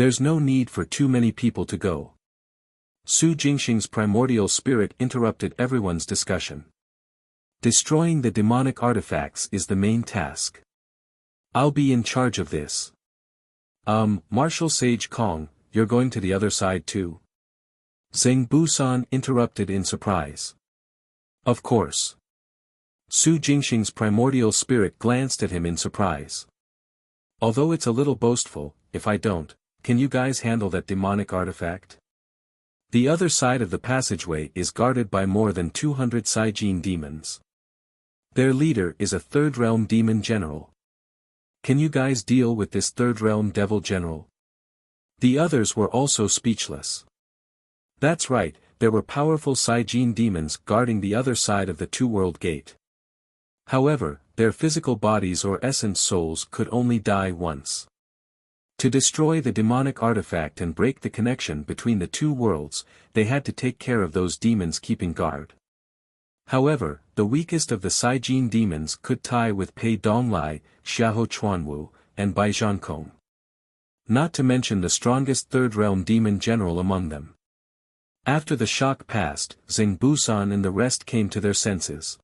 There's no need for too many people to go. Su Jingxing's primordial spirit interrupted everyone's discussion. Destroying the demonic artifacts is the main task. I'll be in charge of this. Martial Sage Kong, you're going to the other side too? Zheng Busan interrupted in surprise. Of course. Su Jingxing's primordial spirit glanced at him in surprise. Although it's a little boastful, if I don't, can you guys handle that demonic artifact? The other side of the passageway is guarded by more than 200 Saijin demons. Their leader is a third realm demon general. Can you guys deal with this third realm devil general? The others were also speechless. That's right, there were powerful Saijin demons guarding the other side of the two-world gate. However, their physical bodies or essence souls could only die once. To destroy the demonic artifact and break the connection between the two worlds, they had to take care of those demons keeping guard. However, the weakest of the Saijin demons could tie with Pei Donglai, Xiahou Chuanwu, and Bai Zhankong. Not to mention the strongest third realm demon general among them. After the shock passed, Zheng Busan and the rest came to their senses.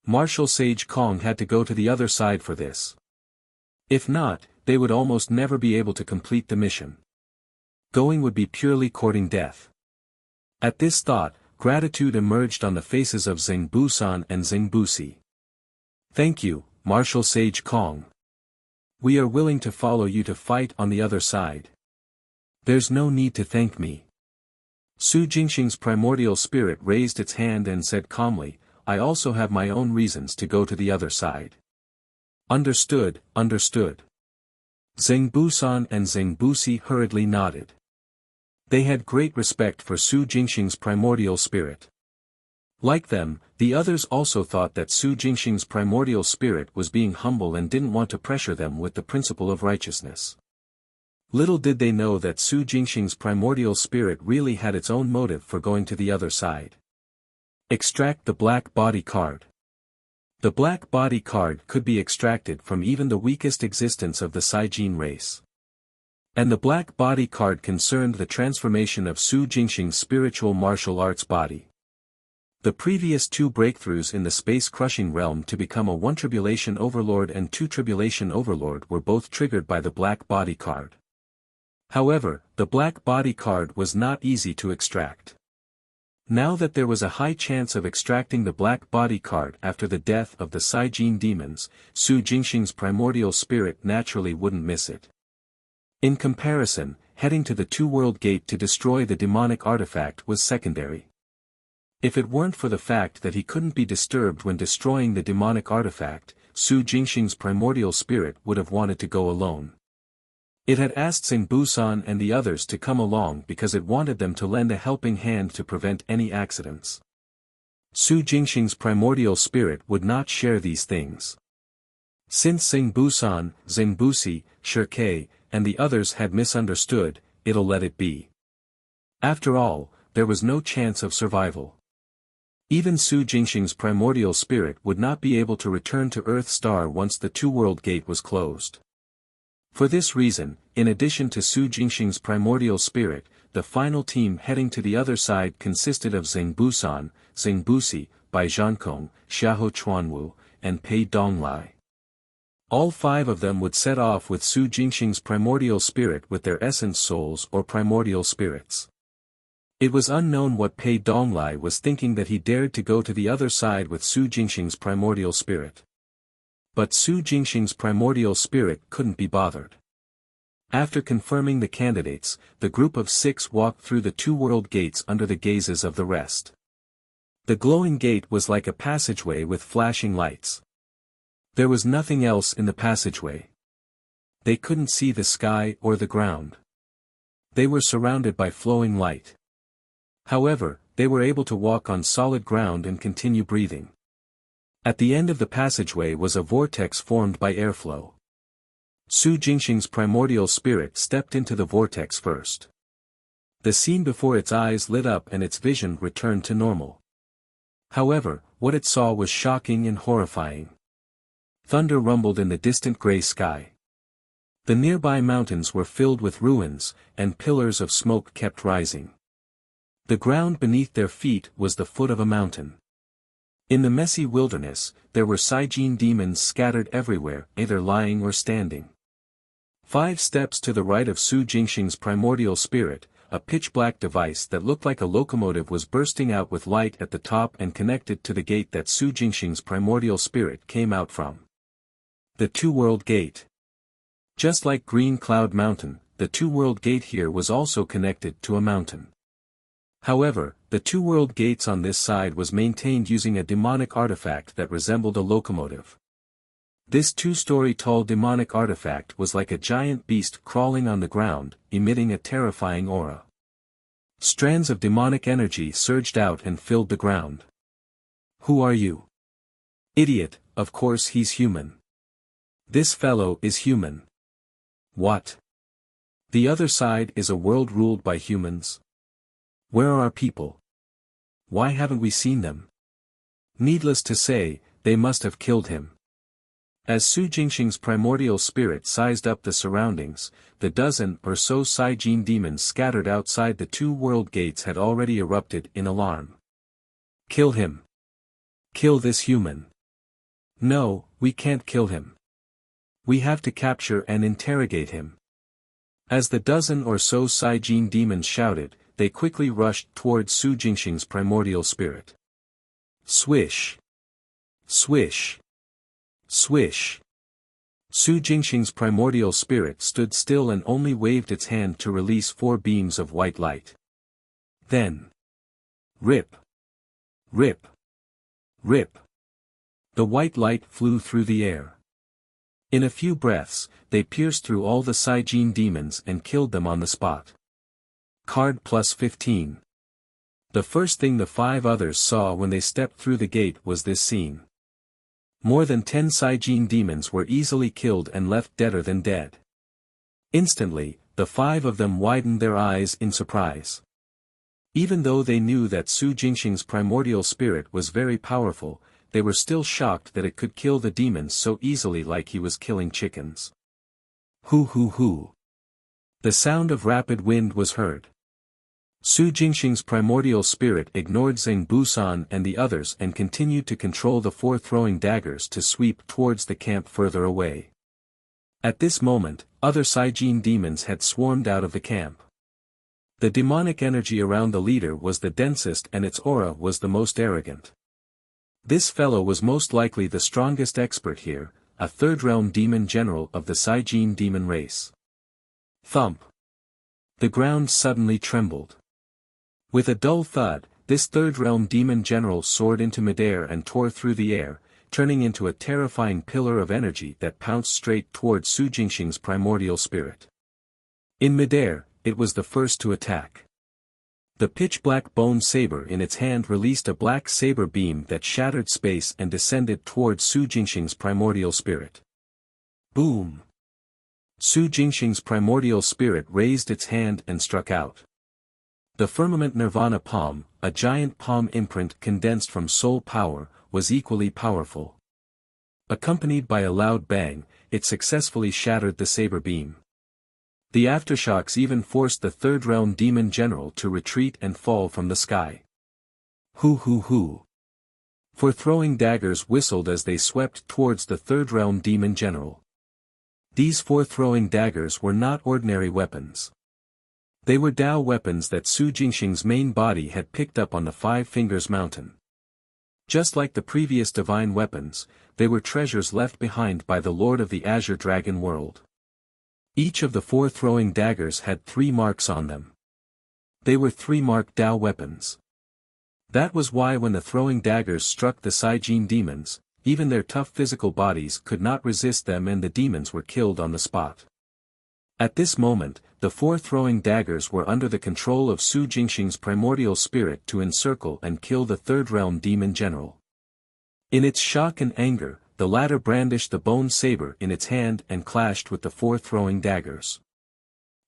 Martial Sage Kong had to go to the other side for this. If not, they would almost never be able to complete the mission. Going would be purely courting death. At this thought, gratitude emerged on the faces of Zheng Busan and Zheng Busi. Thank you, Martial Sage Kong. We are willing to follow you to fight on the other side. There's no need to thank me. Su Jingxing's primordial spirit raised its hand and said calmly, I also have my own reasons to go to the other side. Understood, understood. Zheng Busan and Zheng Busi hurriedly nodded. They had great respect for Su Jingxing's primordial spirit. Like them, the others also thought that Su Jingxing's primordial spirit was being humble and didn't want to pressure them with the principle of righteousness. Little did they know that Su Jingxing's primordial spirit really had its own motive for going to the other side. Extract the black body card. The black body card could be extracted from even the weakest existence of the Saijin race. And the black body card concerned the transformation of Su Jingxing's spiritual martial arts body. The previous two breakthroughs in the space-crushing realm to become a 1 Tribulation Overlord and 2 Tribulation Overlord were both triggered by the black body card. However, the black body card was not easy to extract. Now that there was a high chance of extracting the black body card after the death of the Saijin demons, Su Jingxing's primordial spirit naturally wouldn't miss it. In comparison, heading to the two-world gate to destroy the demonic artifact was secondary. If it weren't for the fact that he couldn't be disturbed when destroying the demonic artifact, Su Jingxing's primordial spirit would have wanted to go alone. It had asked Zheng Busan and the others to come along because it wanted them to lend a helping hand to prevent any accidents. Su Jingxing's primordial spirit would not share these things. Since Zheng Busan, Zheng Busi, Shirkei, and the others had misunderstood, it'll let it be. After all, there was no chance of survival. Even Su Jingxing's primordial spirit would not be able to return to Earth Star once the two-world gate was closed. For this reason, in addition to Su Jingxing's primordial spirit, the final team heading to the other side consisted of Zheng Busan, Zheng Busi, Bai Zhankong, Xiahou Chuanwu, and Pei Donglai. All 5 of them would set off with Su Jingxing's primordial spirit with their essence souls or primordial spirits. It was unknown what Pei Donglai was thinking that he dared to go to the other side with Su Jingxing's primordial spirit. But Su Jingxing's primordial spirit couldn't be bothered. After confirming the candidates, the group of 6 walked through the two-world gates under the gazes of the rest. The glowing gate was like a passageway with flashing lights. There was nothing else in the passageway. They couldn't see the sky or the ground. They were surrounded by flowing light. However, they were able to walk on solid ground and continue breathing. At the end of the passageway was a vortex formed by airflow. Su Jingxing's primordial spirit stepped into the vortex first. The scene before its eyes lit up and its vision returned to normal. However, what it saw was shocking and horrifying. Thunder rumbled in the distant gray sky. The nearby mountains were filled with ruins, and pillars of smoke kept rising. The ground beneath their feet was the foot of a mountain. In the messy wilderness, there were Saijin demons scattered everywhere, either lying or standing. 5 steps to the right of Su Jingxing's primordial spirit, a pitch-black device that looked like a locomotive was bursting out with light at the top and connected to the gate that Su Jingxing's primordial spirit came out from. The Two-World Gate. Just like Green Cloud Mountain, the Two-World Gate here was also connected to a mountain. However, the Two-World Gates on this side was maintained using a demonic artifact that resembled a locomotive. This 2-story tall demonic artifact was like a giant beast crawling on the ground, emitting a terrifying aura. Strands of demonic energy surged out and filled the ground. Who are you? Idiot, of course he's human. This fellow is human. What? The other side is a world ruled by humans. Where are our people? Why haven't we seen them? Needless to say, they must have killed him. As Su Jingxing's primordial spirit sized up the surroundings, the dozen or so Saijin demons scattered outside the 2 world gates had already erupted in alarm. Kill him. Kill this human. No, we can't kill him. We have to capture and interrogate him. As the dozen or so Saijin demons shouted, they quickly rushed towards Su Jingxing's primordial spirit. Swish. Swish. Swish. Su Jingxing's primordial spirit stood still and only waved its hand to release 4 beams of white light. Then. Rip. Rip. Rip. The white light flew through the air. In a few breaths, they pierced through all the Saijin demons and killed them on the spot. Card +15. The first thing the 5 others saw when they stepped through the gate was this scene. More than 10 Saijin demons were easily killed and left deader than dead. Instantly, the 5 of them widened their eyes in surprise. Even though they knew that Su Jingxing's primordial spirit was very powerful, they were still shocked that it could kill the demons so easily like he was killing chickens. Hoo hoo hoo. The sound of rapid wind was heard. Su Jingxing's primordial spirit ignored Zheng Busan and the others and continued to control the 4 throwing daggers to sweep towards the camp further away. At this moment, other Saijin demons had swarmed out of the camp. The demonic energy around the leader was the densest and its aura was the most arrogant. This fellow was most likely the strongest expert here, a 3rd realm demon general of the Saijin demon race. Thump. The ground suddenly trembled. With a dull thud, this 3rd realm demon general soared into midair and tore through the air, turning into a terrifying pillar of energy that pounced straight towards Su Jingxing's primordial spirit. In midair, it was the first to attack. The pitch-black bone saber in its hand released a black saber beam that shattered space and descended towards Su Jingxing's primordial spirit. Boom! Su Jingxing's primordial spirit raised its hand and struck out. The firmament nirvana palm, a giant palm imprint condensed from soul power, was equally powerful. Accompanied by a loud bang, it successfully shattered the saber beam. The aftershocks even forced the 3rd realm demon general to retreat and fall from the sky. Hoo hoo hoo. 4 throwing daggers whistled as they swept towards the 3rd realm demon general. These 4 throwing daggers were not ordinary weapons. They were Dao weapons that Su Jingxing's main body had picked up on the 5 Fingers Mountain. Just like the previous divine weapons, they were treasures left behind by the Lord of the Azure Dragon world. Each of the 4 throwing daggers had 3 marks on them. They were 3-marked Dao weapons. That was why when the throwing daggers struck the Saijin demons, even their tough physical bodies could not resist them and the demons were killed on the spot. At this moment, the 4 throwing daggers were under the control of Su Jingxing's primordial spirit to encircle and kill the 3rd realm demon general. In its shock and anger, the latter brandished the bone saber in its hand and clashed with the 4 throwing daggers.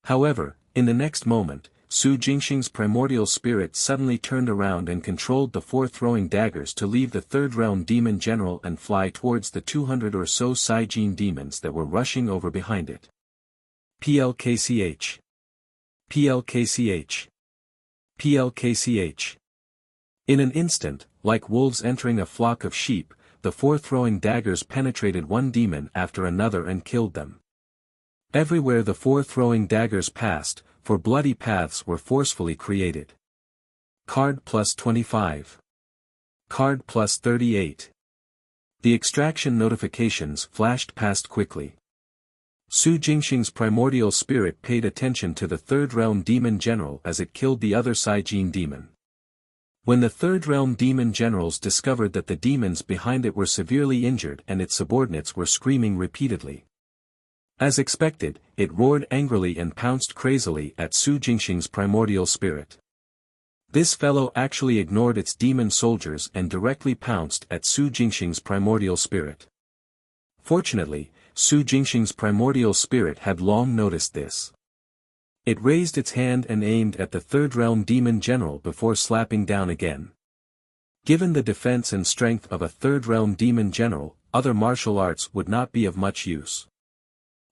However, in the next moment, Su Jingxing's primordial spirit suddenly turned around and controlled the 4 throwing daggers to leave the 3rd realm demon general and fly towards the 200 or so Saijin demons that were rushing over behind it. PLKCH. PLKCH. PLKCH. In an instant, like wolves entering a flock of sheep, the four throwing daggers penetrated one demon after another and killed them. Everywhere the four throwing daggers passed, four bloody paths were forcefully created. Card plus 25. Card plus 38. The extraction notifications flashed past quickly. Su Jingxing's primordial spirit paid attention to the third realm demon general as it killed the other Saijin demon. When the third realm demon generals discovered that the demons behind it were severely injured and its subordinates were screaming repeatedly. As expected, it roared angrily and pounced crazily at Su Jingxing's primordial spirit. This fellow actually ignored its demon soldiers and directly pounced at Su Jingxing's primordial spirit. Fortunately, Su Jingxing's primordial spirit had long noticed this. It raised its hand and aimed at the third realm demon general before slapping down again. Given the defense and strength of a third realm demon general, other martial arts would not be of much use.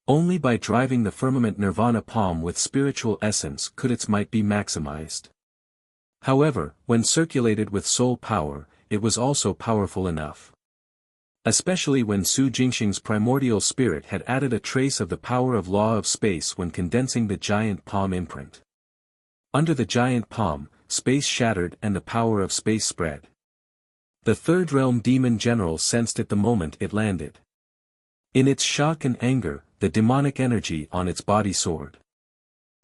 Only by driving the firmament nirvana palm with spiritual essence could its might be maximized. However, when circulated with soul power, it was also powerful enough. Especially when Su Jingxing's primordial spirit had added a trace of the power of law of space when condensing the giant palm imprint. Under the giant palm, space shattered and the power of space spread. The third realm demon general sensed it the moment it landed. In its shock and anger, the demonic energy on its body soared.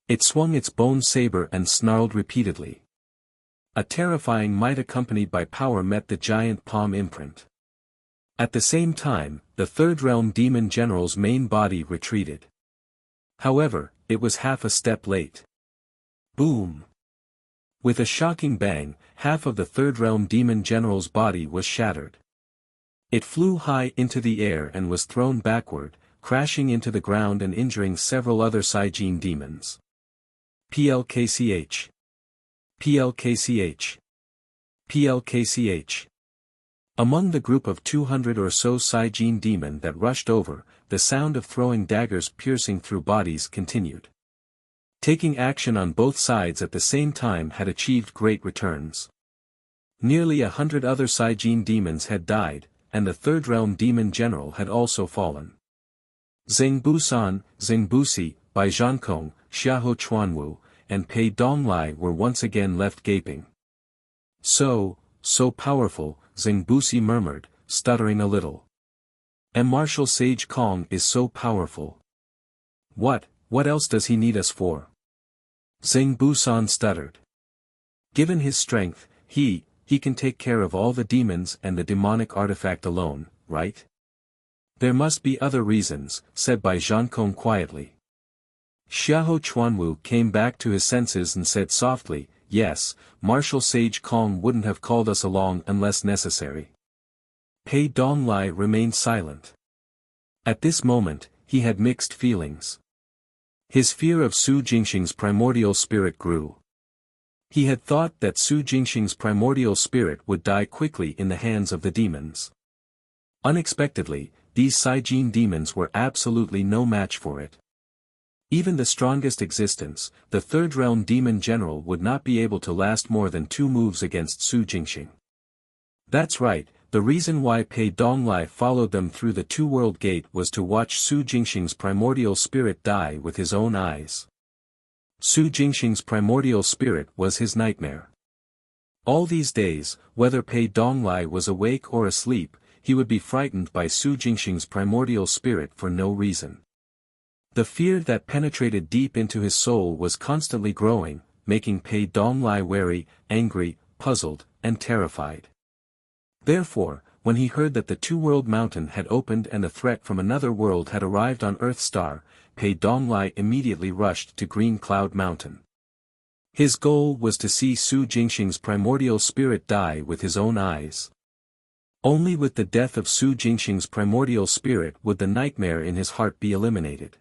It swung its bone saber and snarled repeatedly. A terrifying might accompanied by power met the giant palm imprint. At the same time, the third realm demon general's main body retreated. However, it was half a step late. Boom! With a shocking bang, half of the third realm demon general's body was shattered. It flew high into the air and was thrown backward, crashing into the ground and injuring several other Saijin demons. PLKCH. PLKCH. PLKCH. Among the group of 200 or so Saijin demon that rushed over, the sound of throwing daggers piercing through bodies continued. Taking action on both sides at the same time had achieved great returns. Nearly 100 other Saijin demons had died, and the third realm demon general had also fallen. Zhengbusan, Zhengbusi, Bai Zhankong, Xiahou Chuanwu, and Pei Donglai were once again left gaping. So powerful, Zhengbusi murmured, stuttering a little. And Martial Sage Kong is so powerful. What else does he need us for? Zhengbusan stuttered. Given his strength, he can take care of all the demons and the demonic artifact alone, right? There must be other reasons, said Bai Zhankong quietly. Xiahou Chuanwu came back to his senses and said softly, yes, Martial Sage Kong wouldn't have called us along unless necessary. Pei Donglai remained silent. At this moment, he had mixed feelings. His fear of Su Jingxing's primordial spirit grew. He had thought that Su Jingxing's primordial spirit would die quickly in the hands of the demons. Unexpectedly, these Saijin demons were absolutely no match for it. Even the strongest existence, the third realm demon general would not be able to last more than 2 moves against Su Jingxing. That's right, the reason why Pei Donglai followed them through the 2-world gate was to watch Su Jingxing's primordial spirit die with his own eyes. Su Jingxing's primordial spirit was his nightmare. All these days, whether Pei Donglai was awake or asleep, he would be frightened by Su Jingxing's primordial spirit for no reason. The fear that penetrated deep into his soul was constantly growing, making Pei Donglai wary, angry, puzzled, and terrified. Therefore, when he heard that the 2-world mountain had opened and a threat from another world had arrived on Earth Star, Pei Donglai immediately rushed to Green Cloud Mountain. His goal was to see Su Jingxing's primordial spirit die with his own eyes. Only with the death of Su Jingxing's primordial spirit would the nightmare in his heart be eliminated.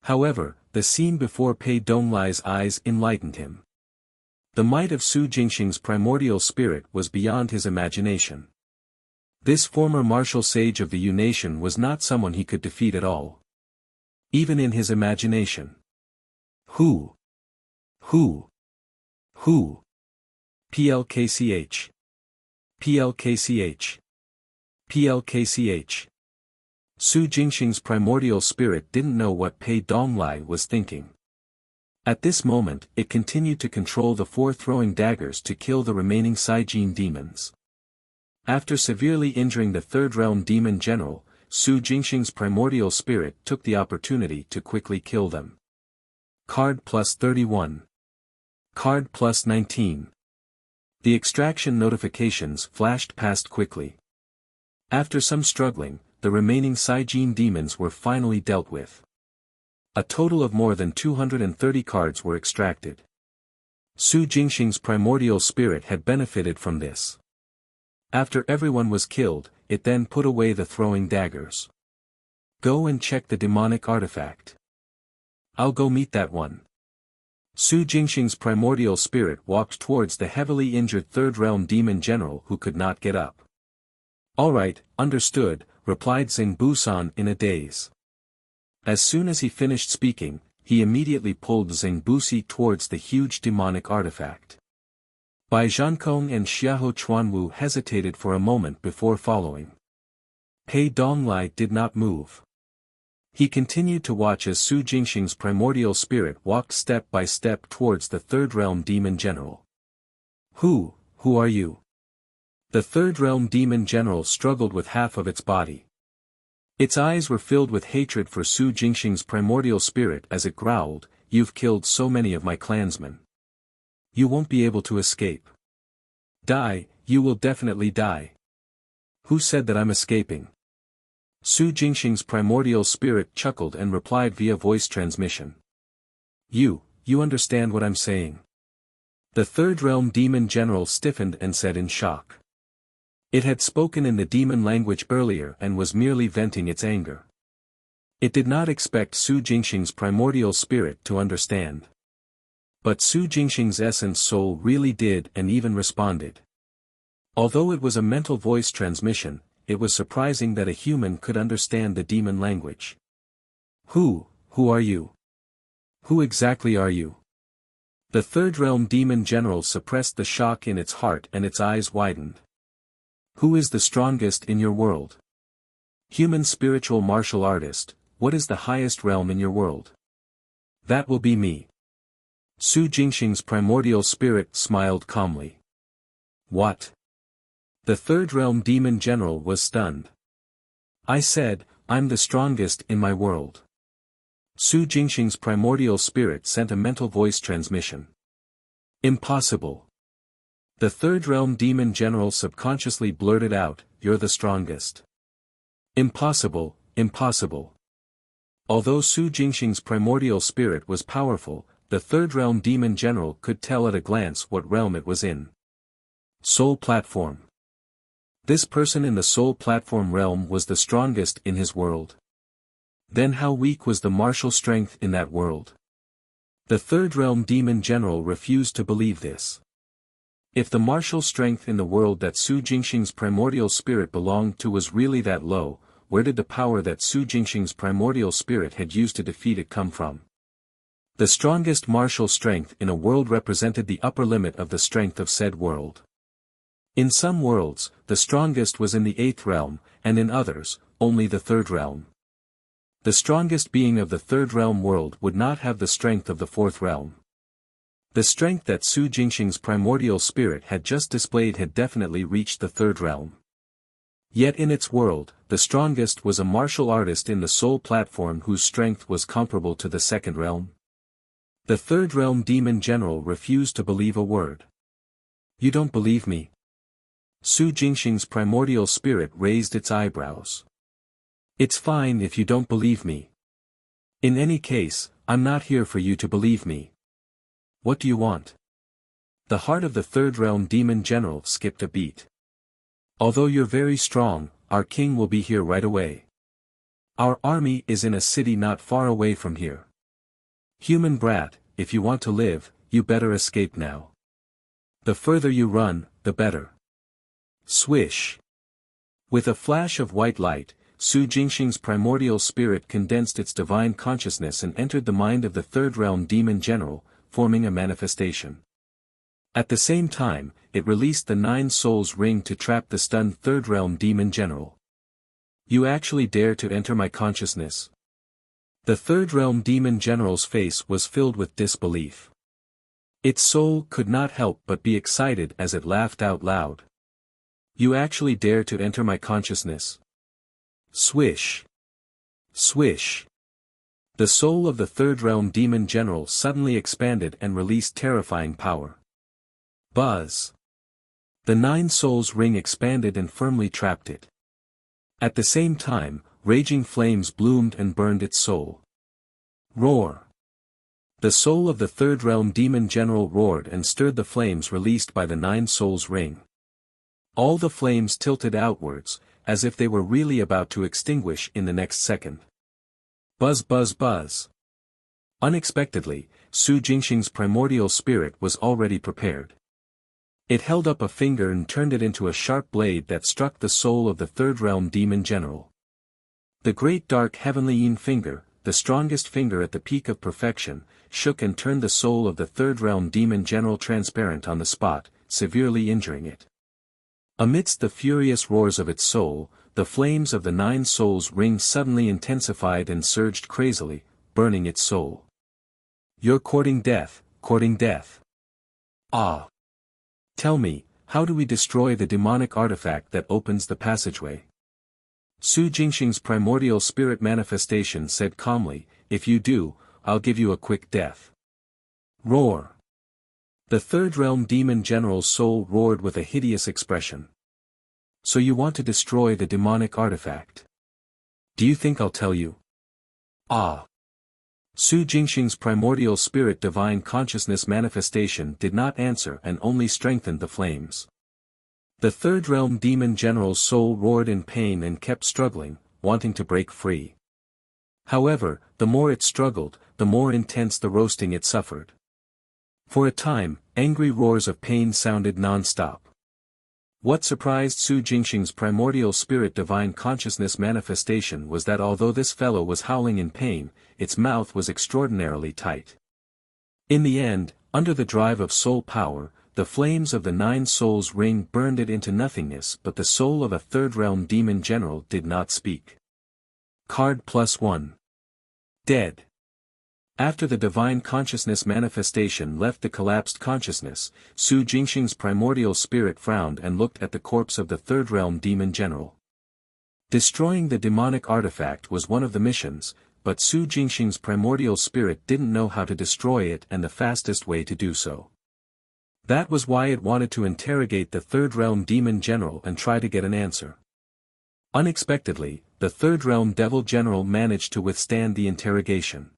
However, the scene before Pei Donglai's eyes enlightened him. The might of Su Jingxing's primordial spirit was beyond his imagination. This former martial sage of the U Nation was not someone he could defeat at all. Even in his imagination. Who? Who? Who? PLKCH. PLKCH. PLKCH. Su Jingxing's primordial spirit didn't know what Pei Donglai was thinking. At this moment, it continued to control the four throwing daggers to kill the remaining Saijin demons. After severely injuring the third realm demon general, Su Jingxing's primordial spirit took the opportunity to quickly kill them. Card plus 31. Card plus 19. The extraction notifications flashed past quickly. After some struggling, the remaining Saijin demons were finally dealt with. A total of more than 230 cards were extracted. Su Jingxing's primordial spirit had benefited from this. After everyone was killed, it then put away the throwing daggers. Go and check the demonic artifact. I'll go meet that one. Su Jingxing's primordial spirit walked towards the heavily injured third realm demon general who could not get up. Alright, understood, replied Xingbu-san in a daze. As soon as he finished speaking, he immediately pulled Xingbu-si towards the huge demonic artifact. Bai Zhankong and Xiahou Chuanwu hesitated for a moment before following. Pei Donglai did not move. He continued to watch as Su Jingxing's primordial spirit walked step by step towards the third realm demon general. Who are you? The third realm demon general struggled with half of its body. Its eyes were filled with hatred for Su Jingxing's primordial spirit as it growled, "You've killed so many of my clansmen. You won't be able to escape. Die, you will definitely die." Who said that I'm escaping? Su Jingxing's primordial spirit chuckled and replied via voice transmission. You understand what I'm saying. The third realm demon general stiffened and said in shock. It had spoken in the demon language earlier and was merely venting its anger. It did not expect Su Jingxing's primordial spirit to understand. But Su Jingxing's essence soul really did and even responded. Although it was a mental voice transmission, it was surprising that a human could understand the demon language. Who are you? Who exactly are you? The third realm demon general suppressed the shock in its heart and its eyes widened. Who is the strongest in your world? Human spiritual martial artist, what is the highest realm in your world? That will be me. Su Jingxing's primordial spirit smiled calmly. What? The third realm demon general was stunned. I said, I'm the strongest in my world. Su Jingxing's primordial spirit sent a mental voice transmission. Impossible. The third realm demon general subconsciously blurted out, you're the strongest. Impossible, impossible. Although Su Jingxing's primordial spirit was powerful, the third realm demon general could tell at a glance what realm it was in. Soul platform. This person in the soul platform realm was the strongest in his world. Then how weak was the martial strength in that world? The third realm demon general refused to believe this. If the martial strength in the world that Su Jingxing's primordial spirit belonged to was really that low, where did the power that Su Jingxing's primordial spirit had used to defeat it come from? The strongest martial strength in a world represented the upper limit of the strength of said world. In some worlds, the strongest was in the 8th realm, and in others, only the 3rd realm. The strongest being of the 3rd realm world would not have the strength of the 4th realm. The strength that Su Jingxing's primordial spirit had just displayed had definitely reached the 3rd realm. Yet in its world, the strongest was a martial artist in the soul platform whose strength was comparable to the 2nd realm. The 3rd realm demon general refused to believe a word. You don't believe me? Su Jingxing's primordial spirit raised its eyebrows. It's fine if you don't believe me. In any case, I'm not here for you to believe me. What do you want? The heart of the 3rd realm demon general skipped a beat. Although you're very strong, our king will be here right away. Our army is in a city not far away from here. Human brat, if you want to live, you better escape now. The further you run, the better. Swish. With a flash of white light, Su Jingxing's primordial spirit condensed its divine consciousness and entered the mind of the third realm demon general, forming a manifestation. At the same time, it released the Nine Souls ring to trap the stunned third realm demon general. You actually dare to enter my consciousness? The third realm demon general's face was filled with disbelief. Its soul could not help but be excited as it laughed out loud. You actually dare to enter my consciousness? Swish. Swish. The soul of the third realm demon general suddenly expanded and released terrifying power. Buzz. The Nine Souls ring expanded and firmly trapped it. At the same time, raging flames bloomed and burned its soul. Roar. The soul of the third realm demon general roared and stirred the flames released by the Nine Souls ring. All the flames tilted outwards, as if they were really about to extinguish in the next second. Buzz buzz buzz. Unexpectedly, Su Jingxing's primordial spirit was already prepared. It held up a finger and turned it into a sharp blade that struck the soul of the third realm demon general. The great dark heavenly yin finger, the strongest finger at the peak of perfection, shook and turned the soul of the third realm demon general transparent on the spot, severely injuring it. Amidst the furious roars of its soul, the flames of the Nine Souls ring suddenly intensified and surged crazily, burning its soul. You're courting death, courting death. Ah! Tell me, how do we destroy the demonic artifact that opens the passageway? Su Jingxing's primordial spirit manifestation said calmly, if you do, I'll give you a quick death. Roar. The third realm demon general's soul roared with a hideous expression. So you want to destroy the demonic artifact? Do you think I'll tell you? Ah! Su Jingxing's primordial spirit divine consciousness manifestation did not answer and only strengthened the flames. The third realm demon general's soul roared in pain and kept struggling, wanting to break free. However, the more it struggled, the more intense the roasting it suffered. For a time, angry roars of pain sounded non-stop. What surprised Su Jingxing's primordial spirit divine consciousness manifestation was that although this fellow was howling in pain, its mouth was extraordinarily tight. In the end, under the drive of soul power, the flames of the Nine Souls ring burned it into nothingness, but the soul of a third realm demon general did not speak. Card +1. Dead. After the divine consciousness manifestation left the collapsed consciousness, Su Jingxing's primordial spirit frowned and looked at the corpse of the third realm demon general. Destroying the demonic artifact was one of the missions, but Su Jingxing's primordial spirit didn't know how to destroy it and the fastest way to do so. That was why it wanted to interrogate the third realm demon general and try to get an answer. Unexpectedly, the third realm devil general managed to withstand the interrogation.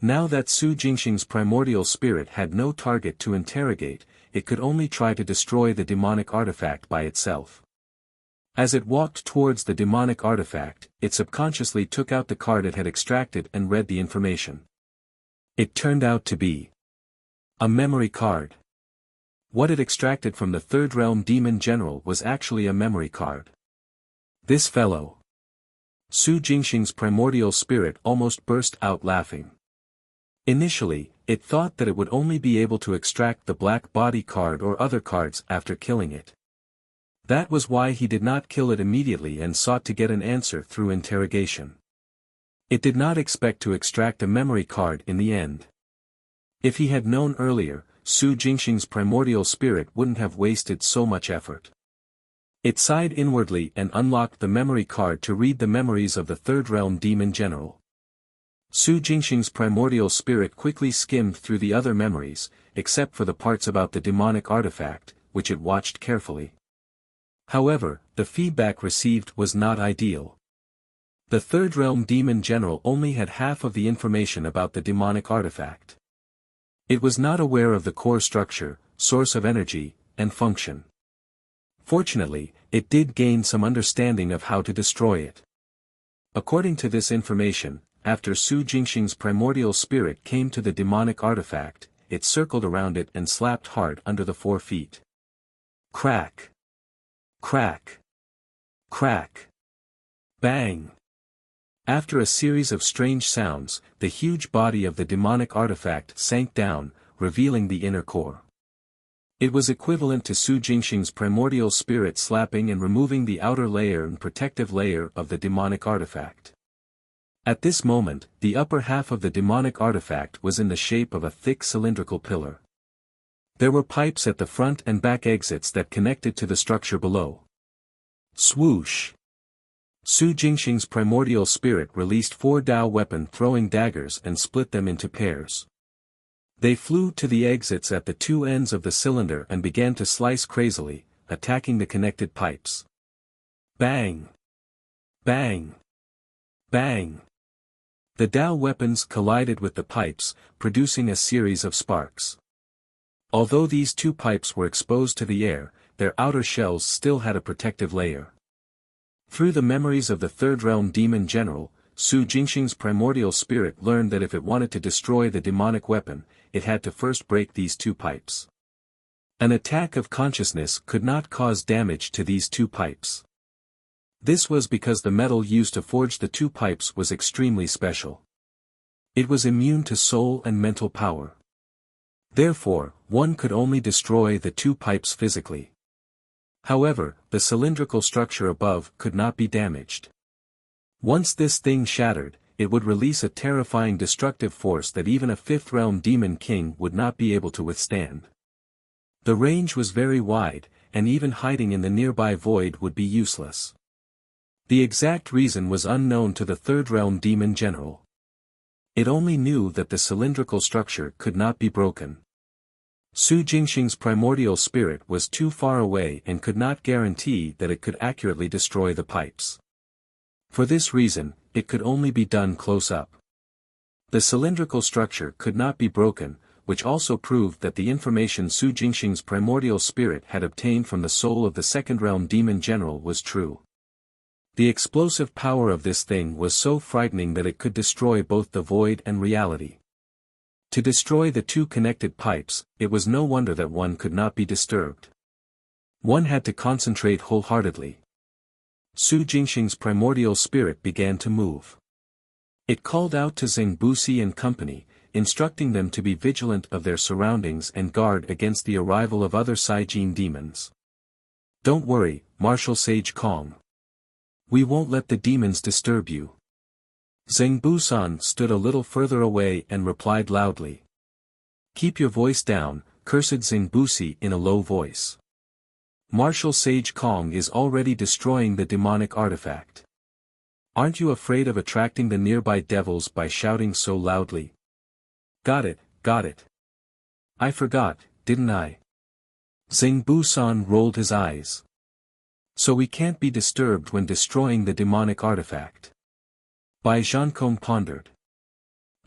Now that Su Jingxing's primordial spirit had no target to interrogate, it could only try to destroy the demonic artifact by itself. As it walked towards the demonic artifact, it subconsciously took out the card it had extracted and read the information. It turned out to be a memory card. What it extracted from the third realm demon general was actually a memory card. This fellow. Su Jingxing's primordial spirit almost burst out laughing. Initially, it thought that it would only be able to extract the black body card or other cards after killing it. That was why he did not kill it immediately and sought to get an answer through interrogation. It did not expect to extract a memory card in the end. If he had known earlier, Su Jingxing's primordial spirit wouldn't have wasted so much effort. It sighed inwardly and unlocked the memory card to read the memories of the third realm demon general. Su Jingxing's primordial spirit quickly skimmed through the other memories, except for the parts about the demonic artifact, which it watched carefully. However, the feedback received was not ideal. The third realm demon general only had half of the information about the demonic artifact. It was not aware of the core structure, source of energy, and function. Fortunately, it did gain some understanding of how to destroy it. According to this information, after Su Jingxing's primordial spirit came to the demonic artifact, it circled around it and slapped hard under the 4 feet. Crack! Crack! Crack! Bang! After a series of strange sounds, the huge body of the demonic artifact sank down, revealing the inner core. It was equivalent to Su Jingxing's primordial spirit slapping and removing the outer layer and protective layer of the demonic artifact. At this moment, the upper half of the demonic artifact was in the shape of a thick cylindrical pillar. There were pipes at the front and back exits that connected to the structure below. Swoosh! Su Jingxing's primordial spirit released 4 Dao weapon-throwing daggers and split them into pairs. They flew to the exits at the 2 ends of the cylinder and began to slice crazily, attacking the connected pipes. Bang! Bang! Bang! The Dao weapons collided with the pipes, producing a series of sparks. Although these 2 pipes were exposed to the air, their outer shells still had a protective layer. Through the memories of the Third Realm Demon General, Su Jingxing's primordial spirit learned that if it wanted to destroy the demonic weapon, it had to first break these 2 pipes. An attack of consciousness could not cause damage to these 2 pipes. This was because the metal used to forge the 2 pipes was extremely special. It was immune to soul and mental power. Therefore, one could only destroy the 2 pipes physically. However, the cylindrical structure above could not be damaged. Once this thing shattered, it would release a terrifying destructive force that even a 5th realm demon king would not be able to withstand. The range was very wide, and even hiding in the nearby void would be useless. The exact reason was unknown to the Third Realm Demon General. It only knew that the cylindrical structure could not be broken. Su Jingxing's primordial spirit was too far away and could not guarantee that it could accurately destroy the pipes. For this reason, it could only be done close up. The cylindrical structure could not be broken, which also proved that the information Su Jingxing's primordial spirit had obtained from the soul of the Second Realm Demon General was true. The explosive power of this thing was so frightening that it could destroy both the void and reality. To destroy the 2 connected pipes, it was no wonder that one could not be disturbed. One had to concentrate wholeheartedly. Su Jingxing's primordial spirit began to move. It called out to Zhengbusi and company, instructing them to be vigilant of their surroundings and guard against the arrival of other Saijin demons. Don't worry, Martial Sage Kong. We won't let the demons disturb you. Zhengbu-san stood a little further away and replied loudly. Keep your voice down, cursed Zhengbusi in a low voice. Martial Sage Kong is already destroying the demonic artifact. Aren't you afraid of attracting the nearby devils by shouting so loudly? Got it, got it. I forgot, didn't I? Zhengbu-san rolled his eyes. So we can't be disturbed when destroying the demonic artifact. Bai Zhankong pondered.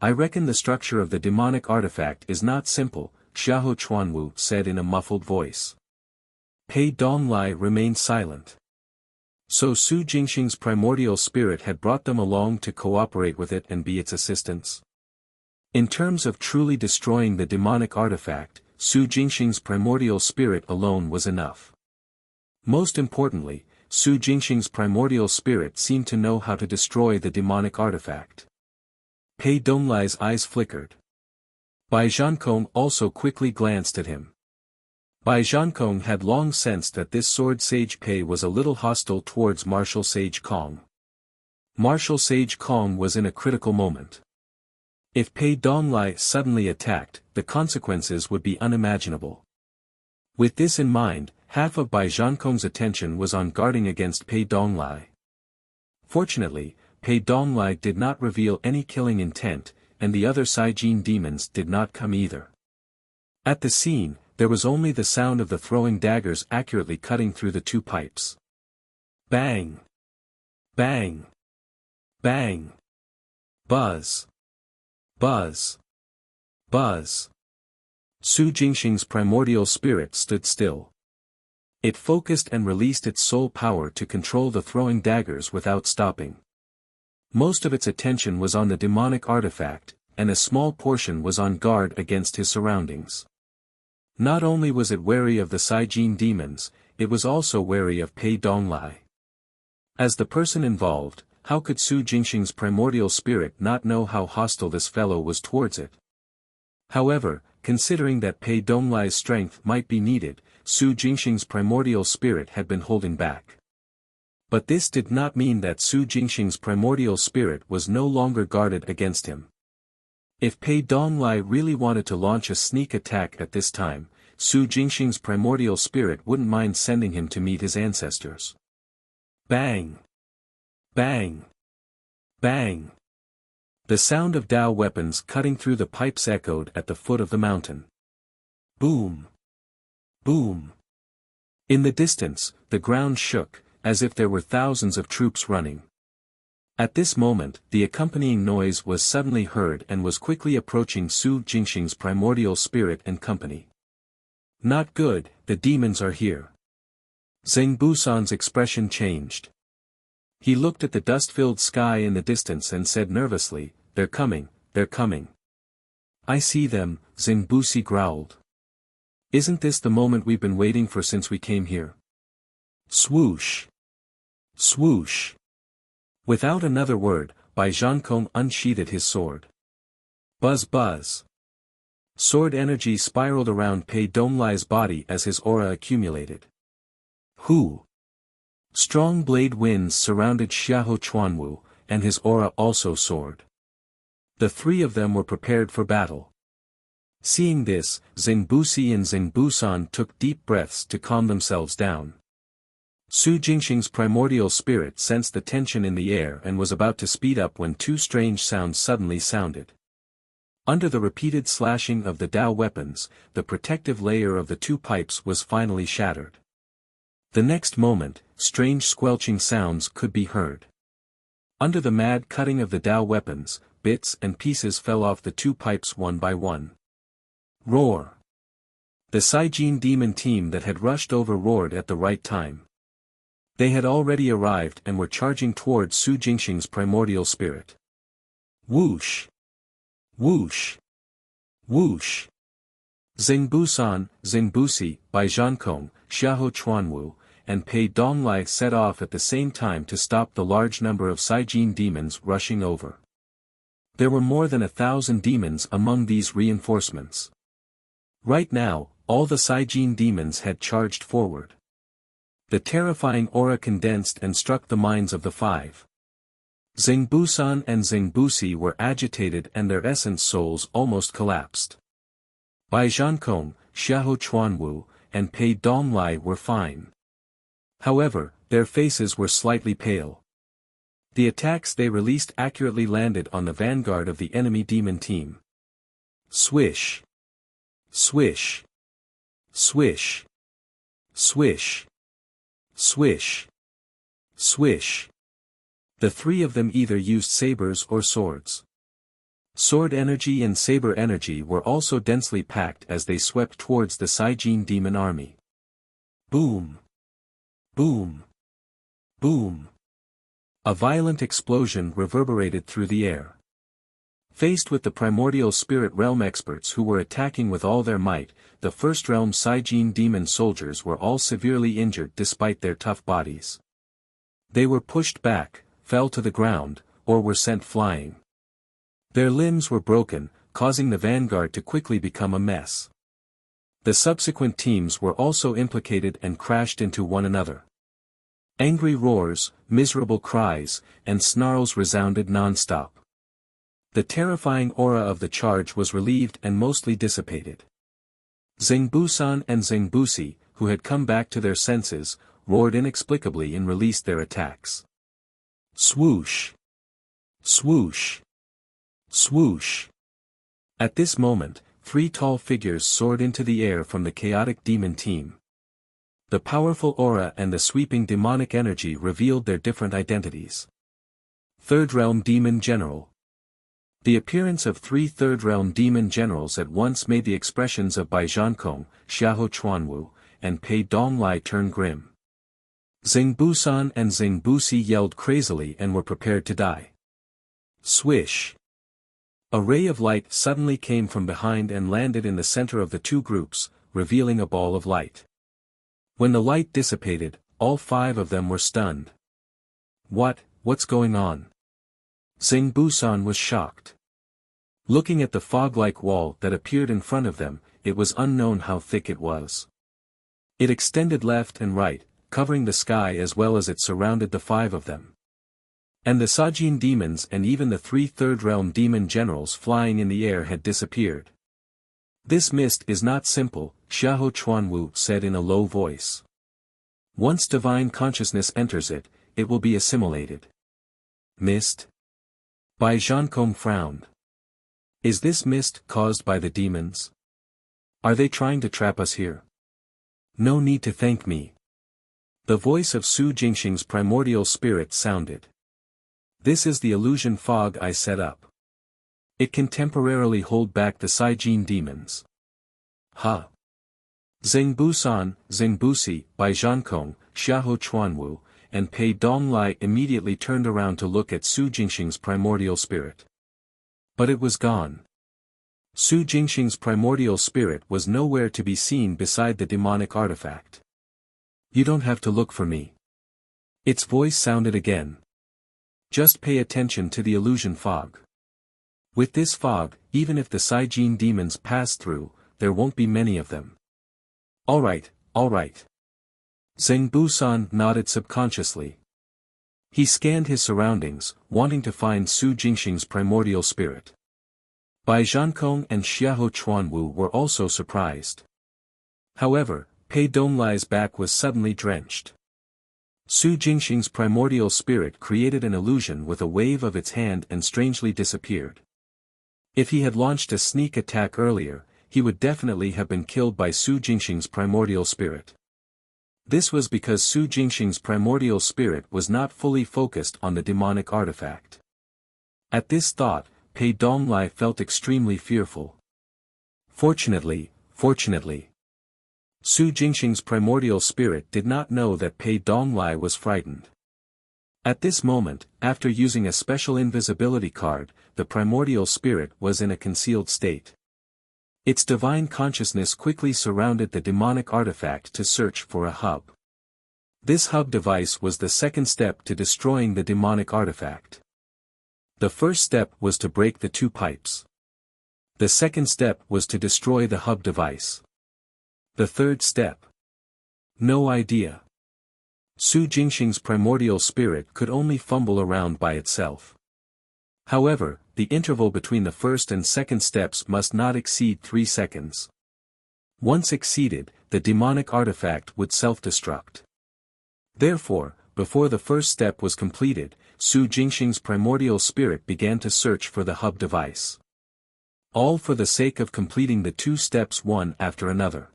I reckon the structure of the demonic artifact is not simple, Xiahou Chuanwu said in a muffled voice. Pei Donglai remained silent. So Su Jingxing's primordial spirit had brought them along to cooperate with it and be its assistants. In terms of truly destroying the demonic artifact, Su Jingxing's primordial spirit alone was enough. Most importantly, Su Jingxing's primordial spirit seemed to know how to destroy the demonic artifact. Pei Donglai's eyes flickered. Bai Zhankong also quickly glanced at him. Bai Zhankong had long sensed that this sword sage Pei was a little hostile towards Martial Sage Kong. Martial Sage Kong was in a critical moment. If Pei Donglai suddenly attacked, the consequences would be unimaginable. With this in mind, half of Bai Zhankong's attention was on guarding against Pei Donglai. Fortunately, Pei Donglai did not reveal any killing intent, and the other Saijin demons did not come either. At the scene, there was only the sound of the throwing daggers accurately cutting through the 2 pipes. Bang! Bang! Bang! Buzz! Buzz! Buzz! Su Jingxing's primordial spirit stood still. It focused and released its soul power to control the throwing daggers without stopping. Most of its attention was on the demonic artifact, and a small portion was on guard against his surroundings. Not only was it wary of the Saijin demons, it was also wary of Pei Donglai. As the person involved, how could Su Jingxing's primordial spirit not know how hostile this fellow was towards it? However, considering that Pei Donglai's strength might be needed, Su Jingxing's primordial spirit had been holding back. But this did not mean that Su Jingxing's primordial spirit was no longer guarded against him. If Pei Donglai really wanted to launch a sneak attack at this time, Su Jingxing's primordial spirit wouldn't mind sending him to meet his ancestors. Bang! Bang! Bang! The sound of Dao weapons cutting through the pipes echoed at the foot of the mountain. Boom! Boom! In the distance, the ground shook, as if there were thousands of troops running. At this moment, the accompanying noise was suddenly heard and was quickly approaching Su Jingxing's primordial spirit and company. Not good, the demons are here. Zheng Busan's expression changed. He looked at the dust-filled sky in the distance and said nervously, "They're coming, they're coming." "I see them," Zheng Busi growled. "Isn't this the moment we've been waiting for since we came here?" Swoosh! Swoosh! Without another word, Bai Zhankong unsheathed his sword. Buzz buzz! Sword energy spiraled around Pei Donglai's body as his aura accumulated. Hu! Strong blade winds surrounded Xiahou Chuanwu, and his aura also soared. The three of them were prepared for battle. Seeing this, Zheng Busi and Zheng Busan took deep breaths to calm themselves down. Su Jingxing's primordial spirit sensed the tension in the air and was about to speed up when two strange sounds suddenly sounded. Under the repeated slashing of the Dao weapons, the protective layer of the two pipes was finally shattered. The next moment, strange squelching sounds could be heard. Under the mad cutting of the Dao weapons, bits and pieces fell off the two pipes one by one. Roar! The Saijin demon team that had rushed over roared at the right time. They had already arrived and were charging towards Su Jingxing's primordial spirit. Whoosh! Whoosh! Whoosh! Zheng Busan, Zheng Busi, Bai Zhankong, Xiahou Chuanwu, and Pei Donglai set off at the same time to stop the large number of Saijin demons rushing over. There were more than 1,000 demons among these reinforcements. Right now, all the Saijin demons had charged forward. The terrifying aura condensed and struck the minds of the five. Zheng Busan and Zheng Busi were agitated and their essence souls almost collapsed. Bai Zhankong, Xiahou Chuanwu, and Pei Donglai were fine. However, their faces were slightly pale. The attacks they released accurately landed on the vanguard of the enemy demon team. Swish! Swish! Swish! Swish! Swish! Swish! The three of them either used sabers or swords. Sword energy and saber energy were also densely packed as they swept towards the Saijin demon army. Boom! Boom! Boom! A violent explosion reverberated through the air. Faced with the primordial spirit realm experts who were attacking with all their might, the first realm Saijin demon soldiers were all severely injured despite their tough bodies. They were pushed back, fell to the ground, or were sent flying. Their limbs were broken, causing the vanguard to quickly become a mess. The subsequent teams were also implicated and crashed into one another. Angry roars, miserable cries, and snarls resounded non-stop. The terrifying aura of the charge was relieved and mostly dissipated. Zheng Busan and Zheng Busi, who had come back to their senses, roared inexplicably and released their attacks. Swoosh! Swoosh! Swoosh! At this moment, three tall figures soared into the air from the chaotic demon team. The powerful aura and the sweeping demonic energy revealed their different identities. Third Realm Demon General. The appearance of three Third Realm Demon Generals at once made the expressions of Bai Zhankong, Xiahou Chuanwu, and Pei Donglai turn grim. Zheng Busan and Zheng Busi yelled crazily and were prepared to die. Swish! A ray of light suddenly came from behind and landed in the center of the two groups, revealing a ball of light. When the light dissipated, all five of them were stunned. What's going on? Zheng was shocked. Looking at the fog-like wall that appeared in front of them, it was unknown how thick it was. It extended left and right, covering the sky as well as it surrounded the five of them. And the Sajin demons and even the 3 third-realm demon generals flying in the air had disappeared. This mist is not simple, Xiahou Chuanwu said in a low voice. Once divine consciousness enters it, it will be assimilated. Mist? Bai Zhankong frowned. Is this mist caused by the demons? Are they trying to trap us here? No need to thank me. The voice of Su Jingxing's primordial spirit sounded. This is the illusion fog I set up. It can temporarily hold back the Saijin demons. Ha! Zheng Busi, Bai Zhankong, Xiahou Chuanwu, and Pei Donglai immediately turned around to look at Su Jingxing's primordial spirit. But it was gone. Su Jingxing's primordial spirit was nowhere to be seen beside the demonic artifact. You don't have to look for me. Its voice sounded again. Just pay attention to the illusion fog. With this fog, even if the Saijin demons pass through, there won't be many of them. Alright. Zheng Busan nodded subconsciously. He scanned his surroundings, wanting to find Su Jingxing's primordial spirit. Bai Zhankong and Xiahou Chuanwu were also surprised. However, Pei Donglai's back was suddenly drenched. Su Jingxing's primordial spirit created an illusion with a wave of its hand and strangely disappeared. If he had launched a sneak attack earlier, he would definitely have been killed by Su Jingxing's primordial spirit. This was because Su Jingxing's primordial spirit was not fully focused on the demonic artifact. At this thought, Pei Donglai felt extremely fearful. Fortunately, Su Jingxing's primordial spirit did not know that Pei Donglai was frightened. At this moment, after using a special invisibility card, the primordial spirit was in a concealed state. Its divine consciousness quickly surrounded the demonic artifact to search for a hub. This hub device was the second step to destroying the demonic artifact. The first step was to break the 2 pipes. The second step was to destroy the hub device. The third step? No idea. Su Jingxing's primordial spirit could only fumble around by itself. However, the interval between the first and second steps must not exceed 3 seconds. Once exceeded, the demonic artifact would self-destruct. Therefore, before the first step was completed, Su Jingxing's primordial spirit began to search for the hub device. All for the sake of completing the 2 steps one after another.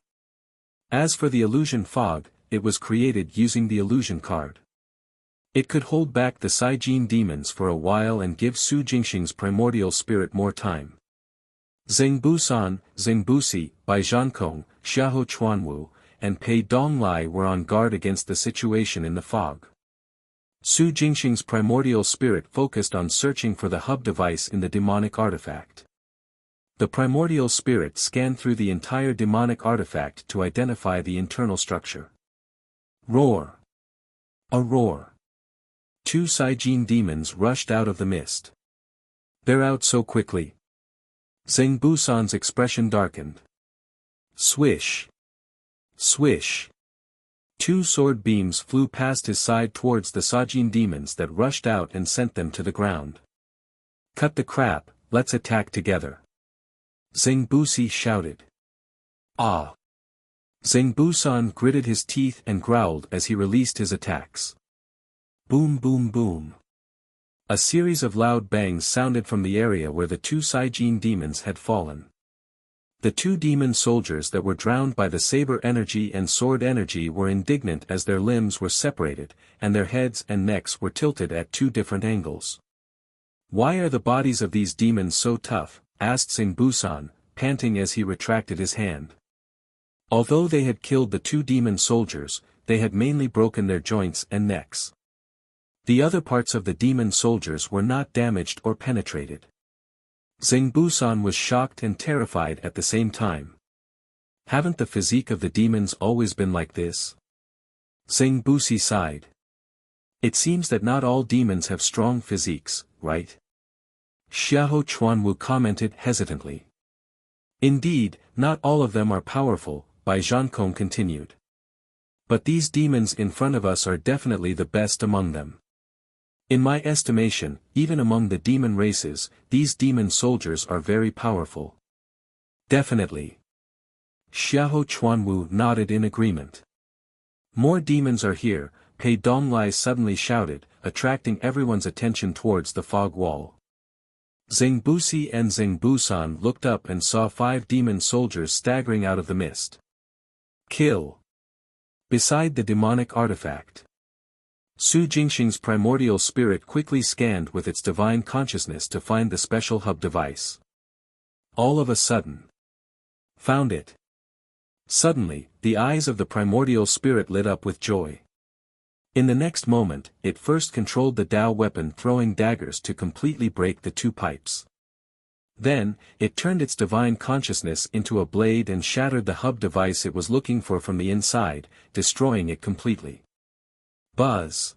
As for the illusion fog, it was created using the illusion card. It could hold back the Saijin demons for a while and give Su Jingxing's primordial spirit more time. Zheng Busi, Bai Zhankong, Xiahou Chuanwu, and Pei Donglai were on guard against the situation in the fog. Su Jingxing's primordial spirit focused on searching for the hub device in the demonic artifact. The primordial spirit scanned through the entire demonic artifact to identify the internal structure. Roar! A roar! 2 Saijin demons rushed out of the mist. They're out so quickly. Zheng Busan's expression darkened. Swish! Swish! 2 sword beams flew past his side towards the Saijin demons that rushed out and sent them to the ground. Cut the crap, let's attack together. Zheng Busi shouted. Ah! Zheng Busan gritted his teeth and growled as he released his attacks. Boom boom boom. A series of loud bangs sounded from the area where the 2 Saijin demons had fallen. The 2 demon soldiers that were drowned by the saber energy and sword energy were indignant as their limbs were separated, and their heads and necks were tilted at 2 different angles. Why are the bodies of these demons so tough? Asked Zheng Busan, panting as he retracted his hand. Although they had killed the 2 demon soldiers, they had mainly broken their joints and necks. The other parts of the demon soldiers were not damaged or penetrated. Zheng Busan was shocked and terrified at the same time. Haven't the physique of the demons always been like this? Zheng Busi sighed. It seems that not all demons have strong physiques, right? Xiahou Chuanwu commented hesitantly. Indeed, not all of them are powerful, Bai Zhankong continued. But these demons in front of us are definitely the best among them. In my estimation, even among the demon races, these demon soldiers are very powerful. Definitely. Xiahou Chuanwu nodded in agreement. More demons are here, Pei Donglai suddenly shouted, attracting everyone's attention towards the fog wall. Zheng Busi and Zheng Busan looked up and saw 5 demon soldiers staggering out of the mist. Kill. Beside the demonic artifact. Su Jingxing's primordial spirit quickly scanned with its divine consciousness to find the special hub device. All of a sudden. Found it. Suddenly, the eyes of the primordial spirit lit up with joy. In the next moment, it first controlled the Dao weapon throwing daggers to completely break the 2 pipes. Then, it turned its divine consciousness into a blade and shattered the hub device it was looking for from the inside, destroying it completely. Buzz.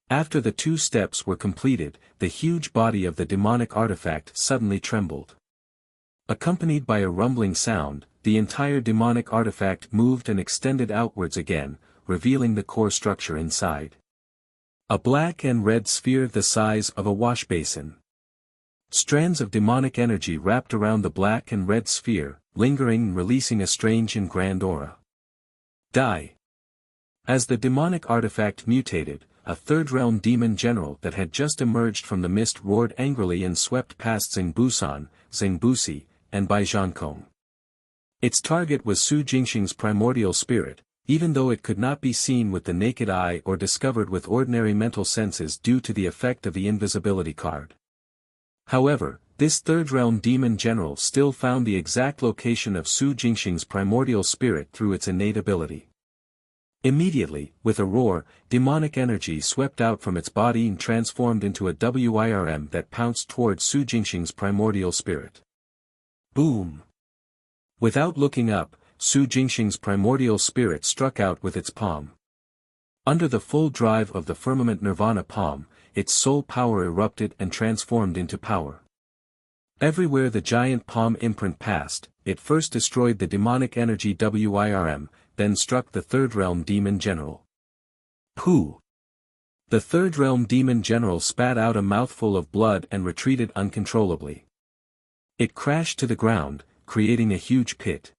After the 2 steps were completed, the huge body of the demonic artifact suddenly trembled. Accompanied by a rumbling sound, the entire demonic artifact moved and extended outwards again, revealing the core structure inside. A black and red sphere the size of a wash basin. Strands of demonic energy wrapped around the black and red sphere, lingering and releasing a strange and grand aura. Die. As the demonic artifact mutated, a third-realm demon general that had just emerged from the mist roared angrily and swept past Zheng Busan, Zheng Busi, and Bai Zhankong. Its target was Su Jingxing's primordial spirit, even though it could not be seen with the naked eye or discovered with ordinary mental senses due to the effect of the invisibility card. However, this third-realm demon general still found the exact location of Su Jingxing's primordial spirit through its innate ability. Immediately, with a roar, demonic energy swept out from its body and transformed into a WIRM that pounced towards Su Jingxing's primordial spirit. Boom! Without looking up, Su Jingxing's primordial spirit struck out with its palm. Under the full drive of the firmament nirvana palm, its soul power erupted and transformed into power. Everywhere the giant palm imprint passed, it first destroyed the demonic energy WIRM, then struck the third realm demon general. Pooh! The third realm demon general spat out a mouthful of blood and retreated uncontrollably. It crashed to the ground, creating a huge pit.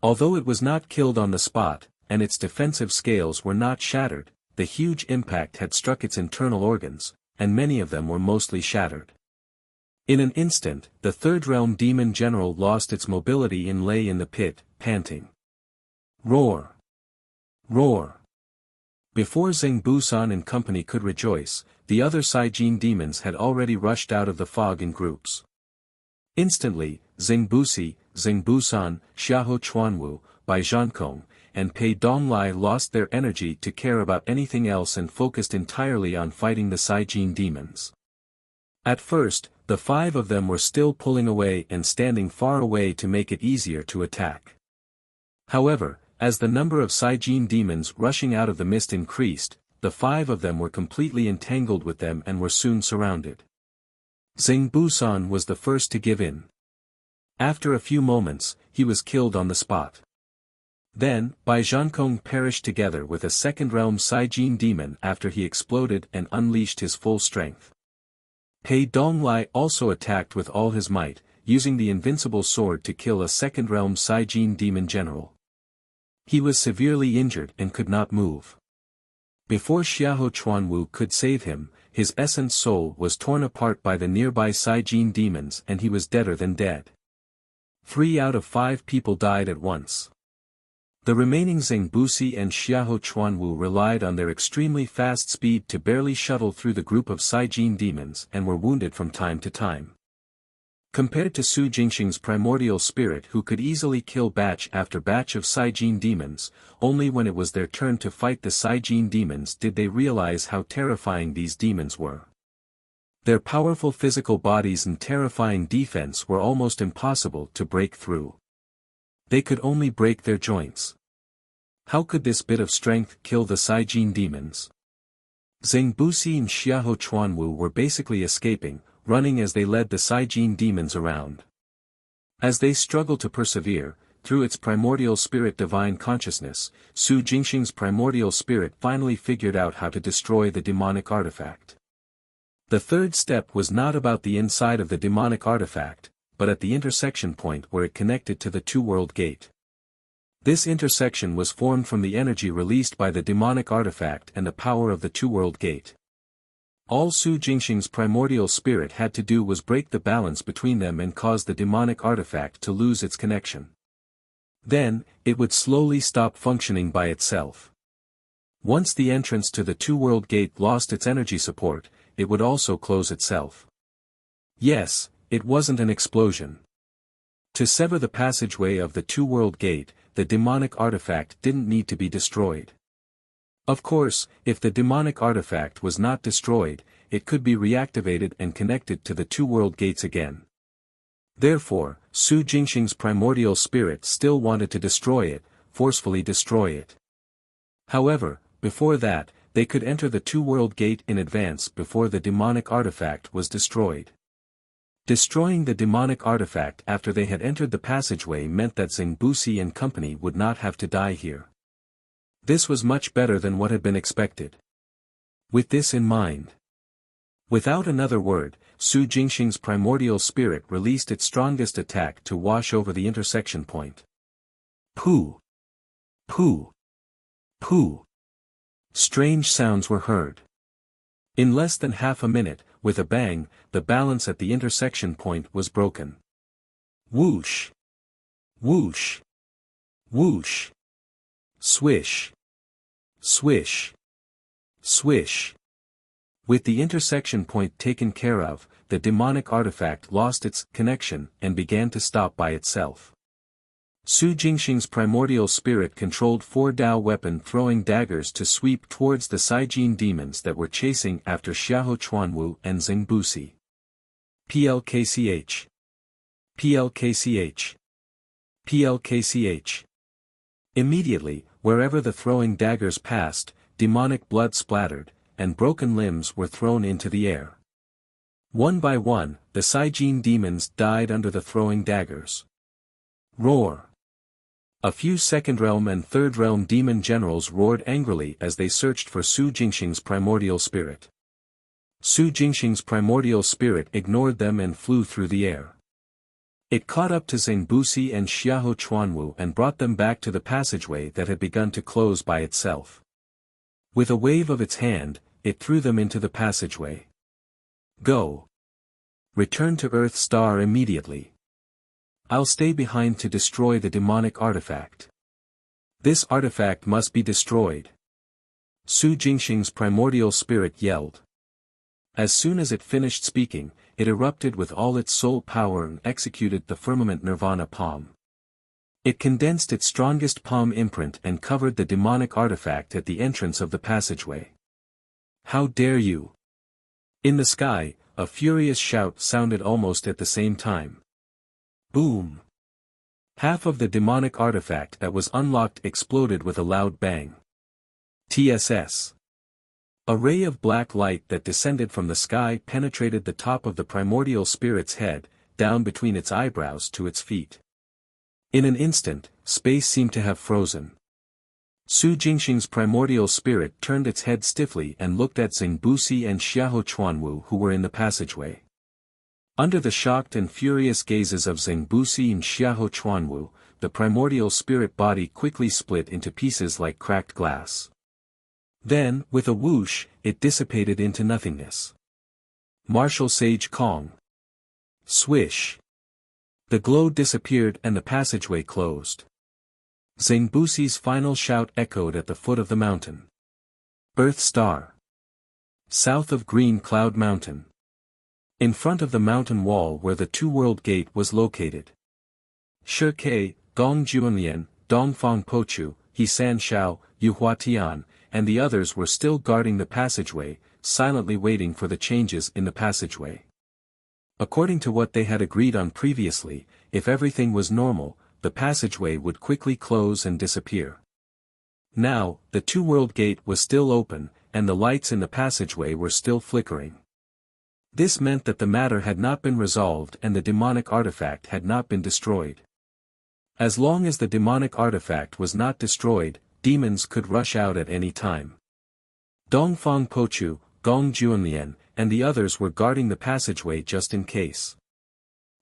Although it was not killed on the spot, and its defensive scales were not shattered, the huge impact had struck its internal organs, and many of them were mostly shattered. In an instant, the third realm demon general lost its mobility and lay in the pit, panting. Roar! Roar! Before Zheng Busan and company could rejoice, the other Saijin demons had already rushed out of the fog in groups. Instantly, Zheng Busi, Zheng Busan, Xiahou Chuanwu, Bai Zhankong, and Pei Donglai lost their energy to care about anything else and focused entirely on fighting the Saijin demons. At first, the 5 of them were still pulling away and standing far away to make it easier to attack. However, as the number of Saijin demons rushing out of the mist increased, the 5 of them were completely entangled with them and were soon surrounded. Zheng Busan was the first to give in. After a few moments, he was killed on the spot. Then, Bai Zhankong perished together with a second-realm Saijin demon after he exploded and unleashed his full strength. Pei Donglai also attacked with all his might, using the invincible sword to kill a second-realm Saijin demon general. He was severely injured and could not move. Before Xiahou Chuanwu could save him, his essence soul was torn apart by the nearby Saijin demons and he was deader than dead. 3 out of 5 people died at once. The remaining Zheng Busi and Xiahou Chuanwu relied on their extremely fast speed to barely shuttle through the group of Saijin demons and were wounded from time to time. Compared to Su Jingxing's primordial spirit who could easily kill batch after batch of Saijin demons, only when it was their turn to fight the Saijin demons did they realize how terrifying these demons were. Their powerful physical bodies and terrifying defense were almost impossible to break through. They could only break their joints. How could this bit of strength kill the Saijin demons? Zhengbusi and Xiahou Chuanwu were basically escaping, running as they led the Saijin demons around. As they struggled to persevere, through its primordial spirit divine consciousness, Su Jingxing's primordial spirit finally figured out how to destroy the demonic artifact. The third step was not about the inside of the demonic artifact, but at the intersection point where it connected to the two-world gate. This intersection was formed from the energy released by the demonic artifact and the power of the two-world gate. All Su Jingxing's primordial spirit had to do was break the balance between them and cause the demonic artifact to lose its connection. Then, it would slowly stop functioning by itself. Once the entrance to the two-world gate lost its energy support, it would also close itself. Yes, it wasn't an explosion. To sever the passageway of the two-world gate, the demonic artifact didn't need to be destroyed. Of course, if the demonic artifact was not destroyed, it could be reactivated and connected to the two-world gates again. Therefore, Su Jingxing's primordial spirit still wanted to destroy it, forcefully destroy it. However, before that, they could enter the two-world gate in advance before the demonic artifact was destroyed. Destroying the demonic artifact after they had entered the passageway meant that Zhengbusi and company would not have to die here. This was much better than what had been expected. With this in mind, without another word, Su Jingxing's primordial spirit released its strongest attack to wash over the intersection point. Pooh! Pooh! Pooh! Strange sounds were heard. In less than half a minute, with a bang, the balance at the intersection point was broken. Whoosh! Whoosh! Whoosh! Swish! Swish! Swish! With the intersection point taken care of, the demonic artifact lost its connection and began to stop by itself. Su Jingxing's primordial spirit controlled 4 Dao weapon-throwing daggers to sweep towards the Saijin demons that were chasing after Xiahou Chuanwu and Zhengbusi. PLKCH. PLKCH. PLKCH. Immediately, wherever the throwing daggers passed, demonic blood splattered, and broken limbs were thrown into the air. One by one, the Saijin demons died under the throwing daggers. Roar! A few second realm and third realm demon generals roared angrily as they searched for Su Jingxing's primordial spirit. Su Jingxing's primordial spirit ignored them and flew through the air. It caught up to Zhengbusi and Xiahou Chuanwu and brought them back to the passageway that had begun to close by itself. With a wave of its hand, it threw them into the passageway. Go! Return to Earth Star immediately. I'll stay behind to destroy the demonic artifact. This artifact must be destroyed. Su Jingxing's primordial spirit yelled. As soon as it finished speaking, it erupted with all its soul power and executed the firmament nirvana palm. It condensed its strongest palm imprint and covered the demonic artifact at the entrance of the passageway. How dare you! In the sky, a furious shout sounded almost at the same time. Boom! Half of the demonic artifact that was unlocked exploded with a loud bang. TSS. A ray of black light that descended from the sky penetrated the top of the primordial spirit's head, down between its eyebrows to its feet. In an instant, space seemed to have frozen. Su Jingxing's primordial spirit turned its head stiffly and looked at Zhengbusi and Xiahou Chuanwu who were in the passageway. Under the shocked and furious gazes of Zhengbusi and Xiahou Chuanwu, the primordial spirit body quickly split into pieces like cracked glass. Then, with a whoosh, it dissipated into nothingness. Martial Sage Kong. Swish. The glow disappeared and the passageway closed. Zhengbusi's final shout echoed at the foot of the mountain. Earth Star. South of Green Cloud Mountain. In front of the mountain wall where the two-world gate was located. Shi Ke, Gong Juanlian, Dongfang Pochu, Hisan Shao, Yu Huatian, and the others were still guarding the passageway, silently waiting for the changes in the passageway. According to what they had agreed on previously, if everything was normal, the passageway would quickly close and disappear. Now, the two-world gate was still open, and the lights in the passageway were still flickering. This meant that the matter had not been resolved and the demonic artifact had not been destroyed. As long as the demonic artifact was not destroyed, demons could rush out at any time. Dongfang Pochu, Gong Junlian, and the others were guarding the passageway just in case.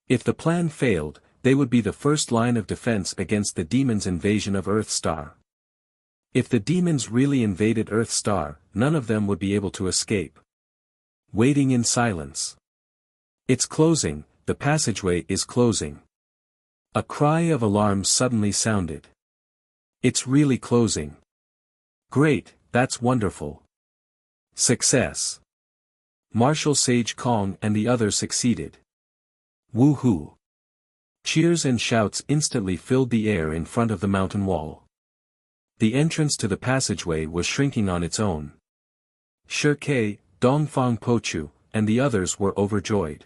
If the plan failed, they would be the first line of defense against the demons' invasion of Earthstar. If the demons really invaded Earthstar, none of them would be able to escape. Waiting in silence. It's closing, the passageway is closing. A cry of alarm suddenly sounded. It's really closing. Great, that's wonderful. Success. Martial Sage Kong and the others succeeded. Woohoo! Cheers and shouts instantly filled the air in front of the mountain wall. The entrance to the passageway was shrinking on its own. Shirkei, Dongfang Pochu, and the others were overjoyed.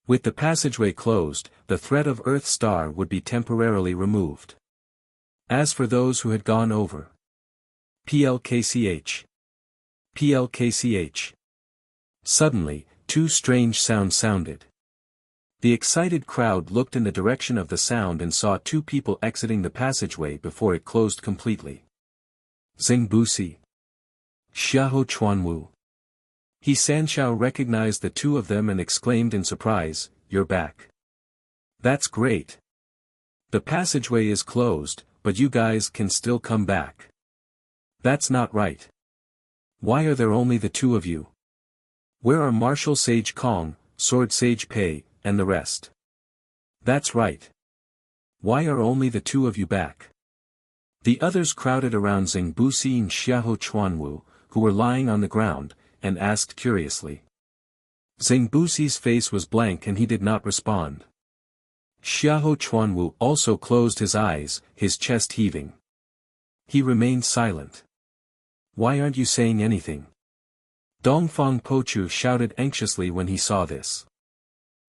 With the passageway closed, the threat of Earthstar would be temporarily removed. As for those who had gone over. PLKCH. PLKCH. Suddenly, two strange sounds sounded. The excited crowd looked in the direction of the sound and saw two people exiting the passageway before it closed completely. Xingbusi. Xiahou Chuanwu. He Sanshao recognized the two of them and exclaimed in surprise, "You're back. That's great. The passageway is closed, but you guys can still come back. That's not right. Why are there only the two of you? Where are Martial Sage Kong, Sword Sage Pei, and the rest? That's right. Why are only the two of you back?" The others crowded around Xingbusi and Xiahou Chuanwu, who were lying on the ground, and asked curiously. Xingbusi's face was blank and he did not respond. Xiahou Chuanwu also closed his eyes, his chest heaving. He remained silent. "Why aren't you saying anything?" Dongfang Pochu shouted anxiously when he saw this.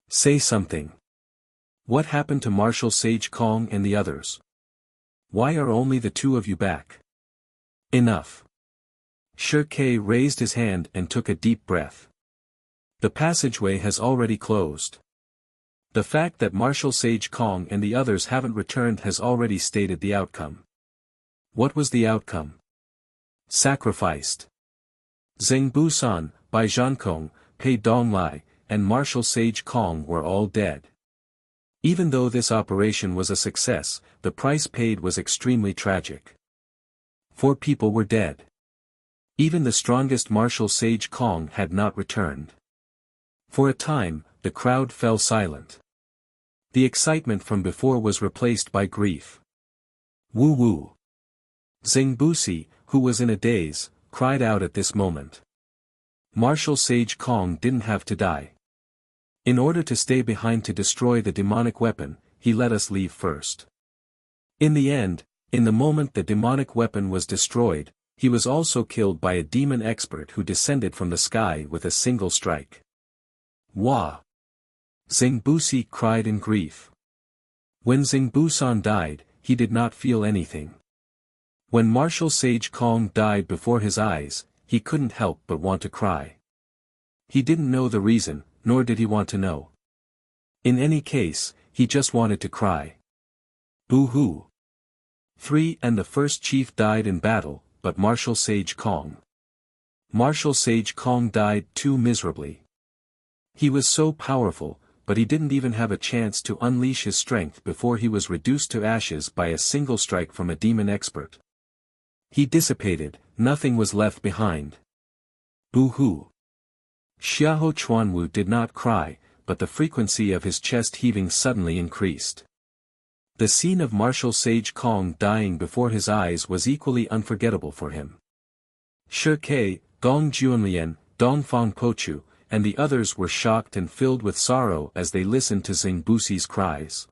"Say something. What happened to Martial Sage Kong and the others? Why are only the two of you back?" "Enough." Shirkei raised his hand and took a deep breath. "The passageway has already closed. The fact that Martial Sage Kong and the others haven't returned has already stated the outcome." "What was the outcome?" "Sacrificed. Zhengbu-san, Bai Zhankong, Pei Donglai, and Martial Sage Kong were all dead. Even though this operation was a success, the price paid was extremely tragic. 4 people were dead. Even the strongest Martial Sage Kong had not returned." For a time, the crowd fell silent. The excitement from before was replaced by grief. "Woo-woo." Xingbusi, who was in a daze, cried out at this moment. Martial Sage Kong didn't have to die. In order to stay behind to destroy the demonic weapon, he let us leave first. In the end, in the moment the demonic weapon was destroyed, he was also killed by a demon expert who descended from the sky with a single strike. "Wah!" Xingbusi cried in grief. When Xingbusan died, he did not feel anything. When Martial Sage Kong died before his eyes, he couldn't help but want to cry. He didn't know the reason, nor did he want to know. In any case, he just wanted to cry. Boo-hoo. 3 and the first chief died in battle, but Martial Sage Kong. Martial Sage Kong died too miserably. He was so powerful, but he didn't even have a chance to unleash his strength before he was reduced to ashes by a single strike from a demon expert. He dissipated, nothing was left behind. Boo-hoo. Xiahou Chuanwu did not cry, but the frequency of his chest heaving suddenly increased. The scene of Martial Sage Kong dying before his eyes was equally unforgettable for him. Shirkei, Gong Junlian, Dongfang Pochu, and the others were shocked and filled with sorrow as they listened to Xingbusi's cries.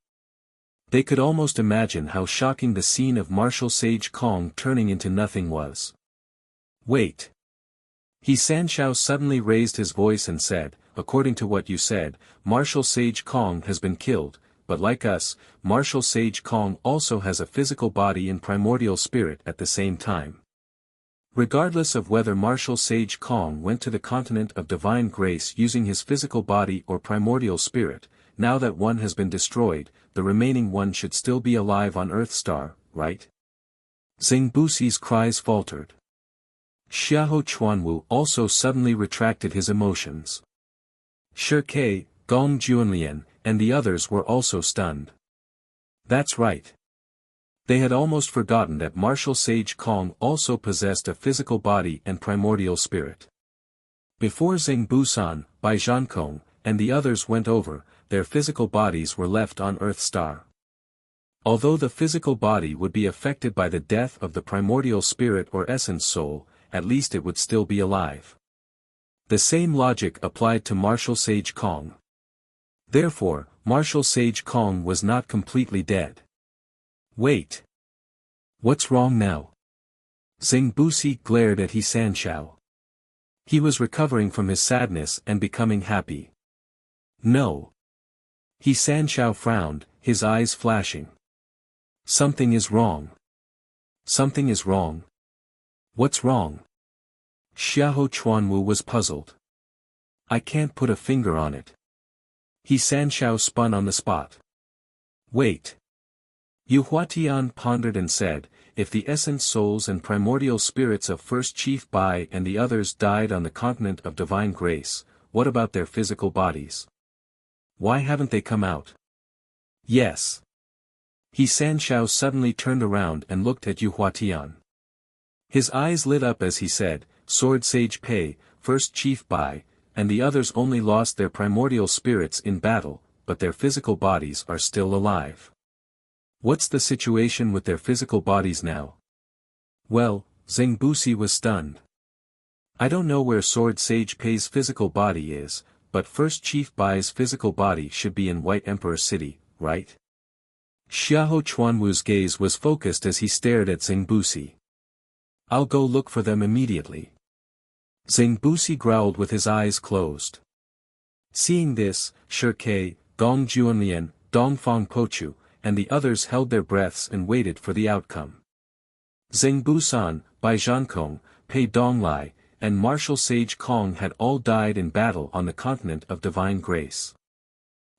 They could almost imagine how shocking the scene of Martial Sage Kong turning into nothing was. "Wait." He Sanshao suddenly raised his voice and said, "According to what you said, Martial Sage Kong has been killed, but like us, martial sage Kong also has a physical body and primordial spirit at the same time. Regardless of whether martial sage Kong went to the continent of divine grace using his physical body or primordial spirit, now that one has been destroyed, the remaining one should still be alive on Earthstar, right? Xingbuxi's cries faltered. Xiahou Chuanwu also suddenly retracted his emotions. Shike, Gong Juanlian, and the others were also stunned. That's right. They had almost forgotten that martial sage Kong also possessed a physical body and primordial spirit. Before Xingbu-san, Bai Zhankong, and the others went over, their physical bodies were left on Earthstar. Although the physical body would be affected by the death of the primordial spirit or essence soul, at least it would still be alive. The same logic applied to martial sage Kong. Therefore, martial sage Kong was not completely dead. Wait. What's wrong now? Xingbuxi glared at He Sanshao. He was recovering from his sadness and becoming happy. No. He Sanshao frowned, his eyes flashing. Something is wrong. Something is wrong. What's wrong? Xiahou Chuanwu was puzzled. I can't put a finger on it. He Sanshao spun on the spot. Wait. Yu Huatian pondered and said, if the essence souls and primordial spirits of First Chief Bai and the others died on the continent of divine grace, what about their physical bodies? Why haven't they come out? Yes. He Sanshao suddenly turned around and looked at Yu Huatian. His eyes lit up as he said, Sword Sage Pei, First Chief Bai, and the others only lost their primordial spirits in battle, but their physical bodies are still alive. What's the situation with their physical bodies now? Well, Xingbuxi was stunned. I don't know where Sword Sage Pei's physical body is, but First Chief Bai's physical body should be in White Emperor City, right? Xiahou Chuanwu's gaze was focused as he stared at Xingbuxi. I'll go look for them immediately. Xingbuxi growled with his eyes closed. Seeing this, Shike, Gong Juanlian, Dongfang Pochu, and the others held their breaths and waited for the outcome. Xingbu-san, Bai Zhankong, Pei Donglai, and martial sage Kong had all died in battle on the continent of divine grace.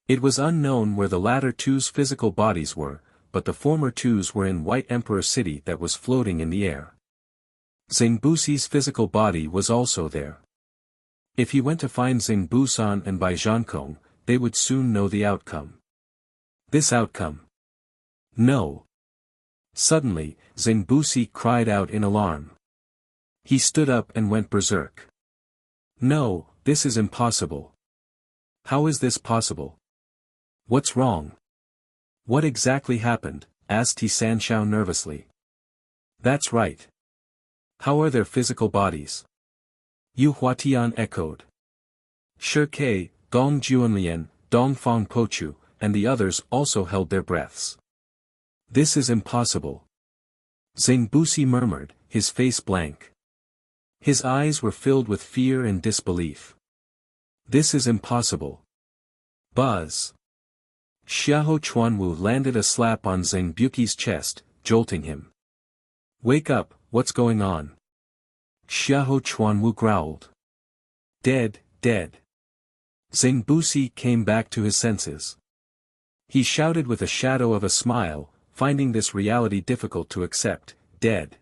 It was unknown where the latter two's physical bodies were, but the former two's were in White Emperor City that was floating in the air. Xingbuxi's physical body was also there. If he went to find Xingbu-san and Bai Zhankong, they would soon know the outcome. This outcome. No. Suddenly, Xingbuxi cried out in alarm. He stood up and went berserk. No, this is impossible. How is this possible? What's wrong? What exactly happened? Asked He Sanshao nervously. That's right. How are their physical bodies? Yu Huatian echoed. Shike, Gong Juanlian, Dongfang Pochu, and the others also held their breaths. This is impossible. Xingbuxi murmured, his face blank. His eyes were filled with fear and disbelief. This is impossible. Buzz. Xiahou Chuanwu landed a slap on Xingbuxi's chest, jolting him. Wake up, what's going on? Xiahou Chuanwu growled. Dead, dead. Xingbuxi came back to his senses. He shouted with a shadow of a smile, finding this reality difficult to accept, dead.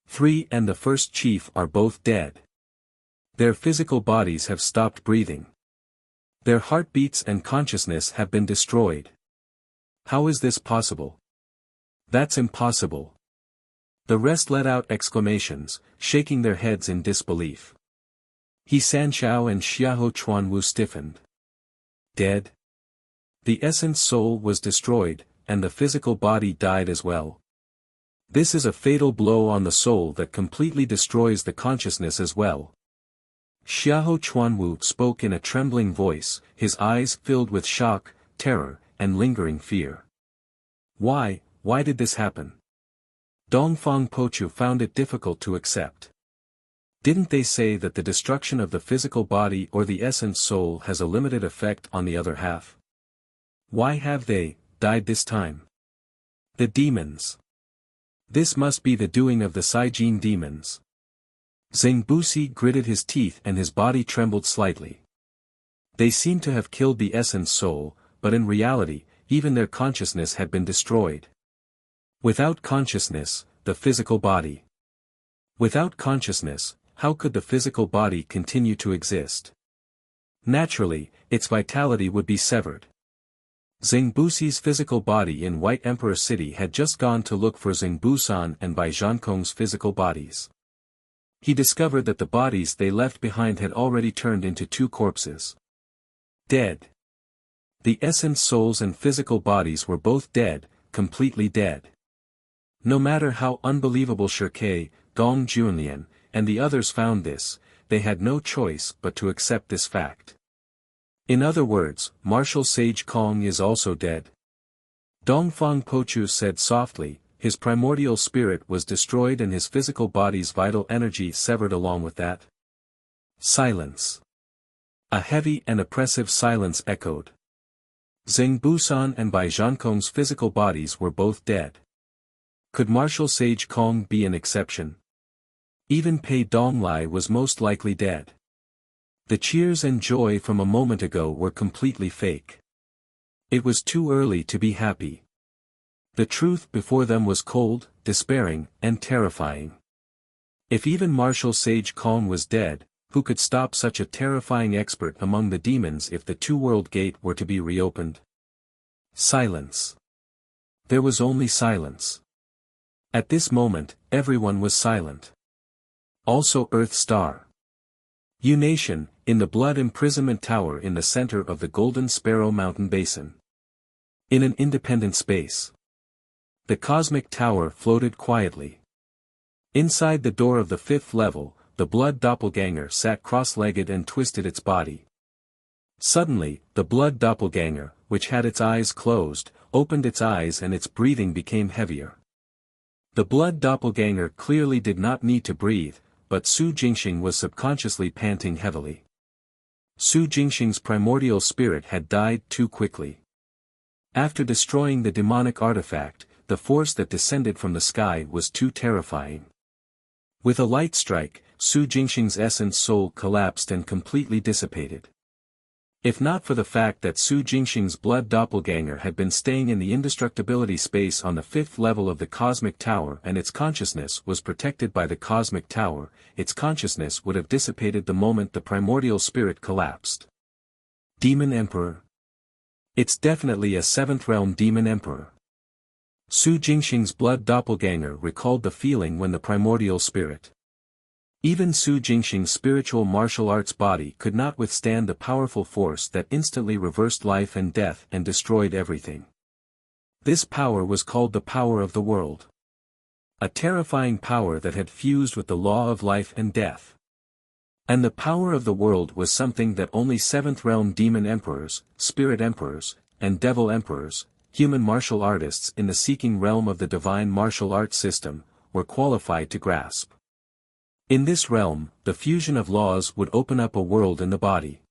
3 and the first chief are both dead. Their physical bodies have stopped breathing. Their heartbeats and consciousness have been destroyed. How is this possible? That's impossible. The rest let out exclamations, shaking their heads in disbelief. He Sanshao and Xiahou Chuanwu stiffened. Dead? The essence soul was destroyed, and the physical body died as well. This is a fatal blow on the soul that completely destroys the consciousness as well. Xiahou Chuanwu spoke in a trembling voice, his eyes filled with shock, terror, and lingering fear. Why did this happen? Dongfang Pochu found it difficult to accept. Didn't they say that the destruction of the physical body or the essence soul has a limited effect on the other half? Why have they died this time? The demons. This must be the doing of the Saijin demons. Zhengbusi gritted his teeth and his body trembled slightly. They seemed to have killed the essence soul, but in reality, even their consciousness had been destroyed. Without consciousness, the physical body. Without consciousness, how could the physical body continue to exist? Naturally, its vitality would be severed. Zhengbusi's physical body in White Emperor City had just gone to look for Zhengbusan and Bai Zhankong's physical bodies. He discovered that the bodies they left behind had already turned into two corpses. Dead. The essence souls and physical bodies were both dead, completely dead. No matter how unbelievable Shirkei, Dong Junlian, and the others found this, they had no choice but to accept this fact. In other words, martial sage Kong is also dead. Dongfang Pochu said softly, his primordial spirit was destroyed and his physical body's vital energy severed along with that. Silence. A heavy and oppressive silence echoed. Zhengbusan and Bai Zhankong's physical bodies were both dead. Could martial sage Kong be an exception? Even Pei Donglai was most likely dead. The cheers and joy from a moment ago were completely fake. It was too early to be happy. The truth before them was cold, despairing, and terrifying. If even martial sage Kong was dead, who could stop such a terrifying expert among the demons if the two-world gate were to be reopened? Silence. There was only silence. At this moment, everyone was silent. Also Earth Star. Nation, in the Blood Imprisonment Tower in the center of the Golden Sparrow Mountain Basin. In an independent space. The Cosmic Tower floated quietly. Inside the door of the fifth level, the Blood Doppelganger sat cross-legged and twisted its body. Suddenly, the Blood Doppelganger, which had its eyes closed, opened its eyes and its breathing became heavier. The Blood Doppelganger clearly did not need to breathe, but Su Jingxing was subconsciously panting heavily. Su Jingxing's primordial spirit had died too quickly. After destroying the demonic artifact, the force that descended from the sky was too terrifying. With a light strike, Su Jingxing's essence soul collapsed and completely dissipated. If not for the fact that Su Jingxing's blood doppelganger had been staying in the indestructibility space on the fifth level of the Cosmic Tower and its consciousness was protected by the Cosmic Tower, its consciousness would have dissipated the moment the primordial spirit collapsed. Demon Emperor. It's definitely a seventh realm Demon Emperor. Su Jingxing's blood doppelganger recalled the feeling when the primordial spirit. Even Su Jingxing's spiritual martial arts body could not withstand the powerful force that instantly reversed life and death and destroyed everything. This power was called the power of the world. A terrifying power that had fused with the law of life and death. And the power of the world was something that only seventh realm demon emperors, spirit emperors, and devil emperors, human martial artists in the seeking realm of the divine martial arts system, were qualified to grasp. In this realm, the fusion of laws would open up a world in the body.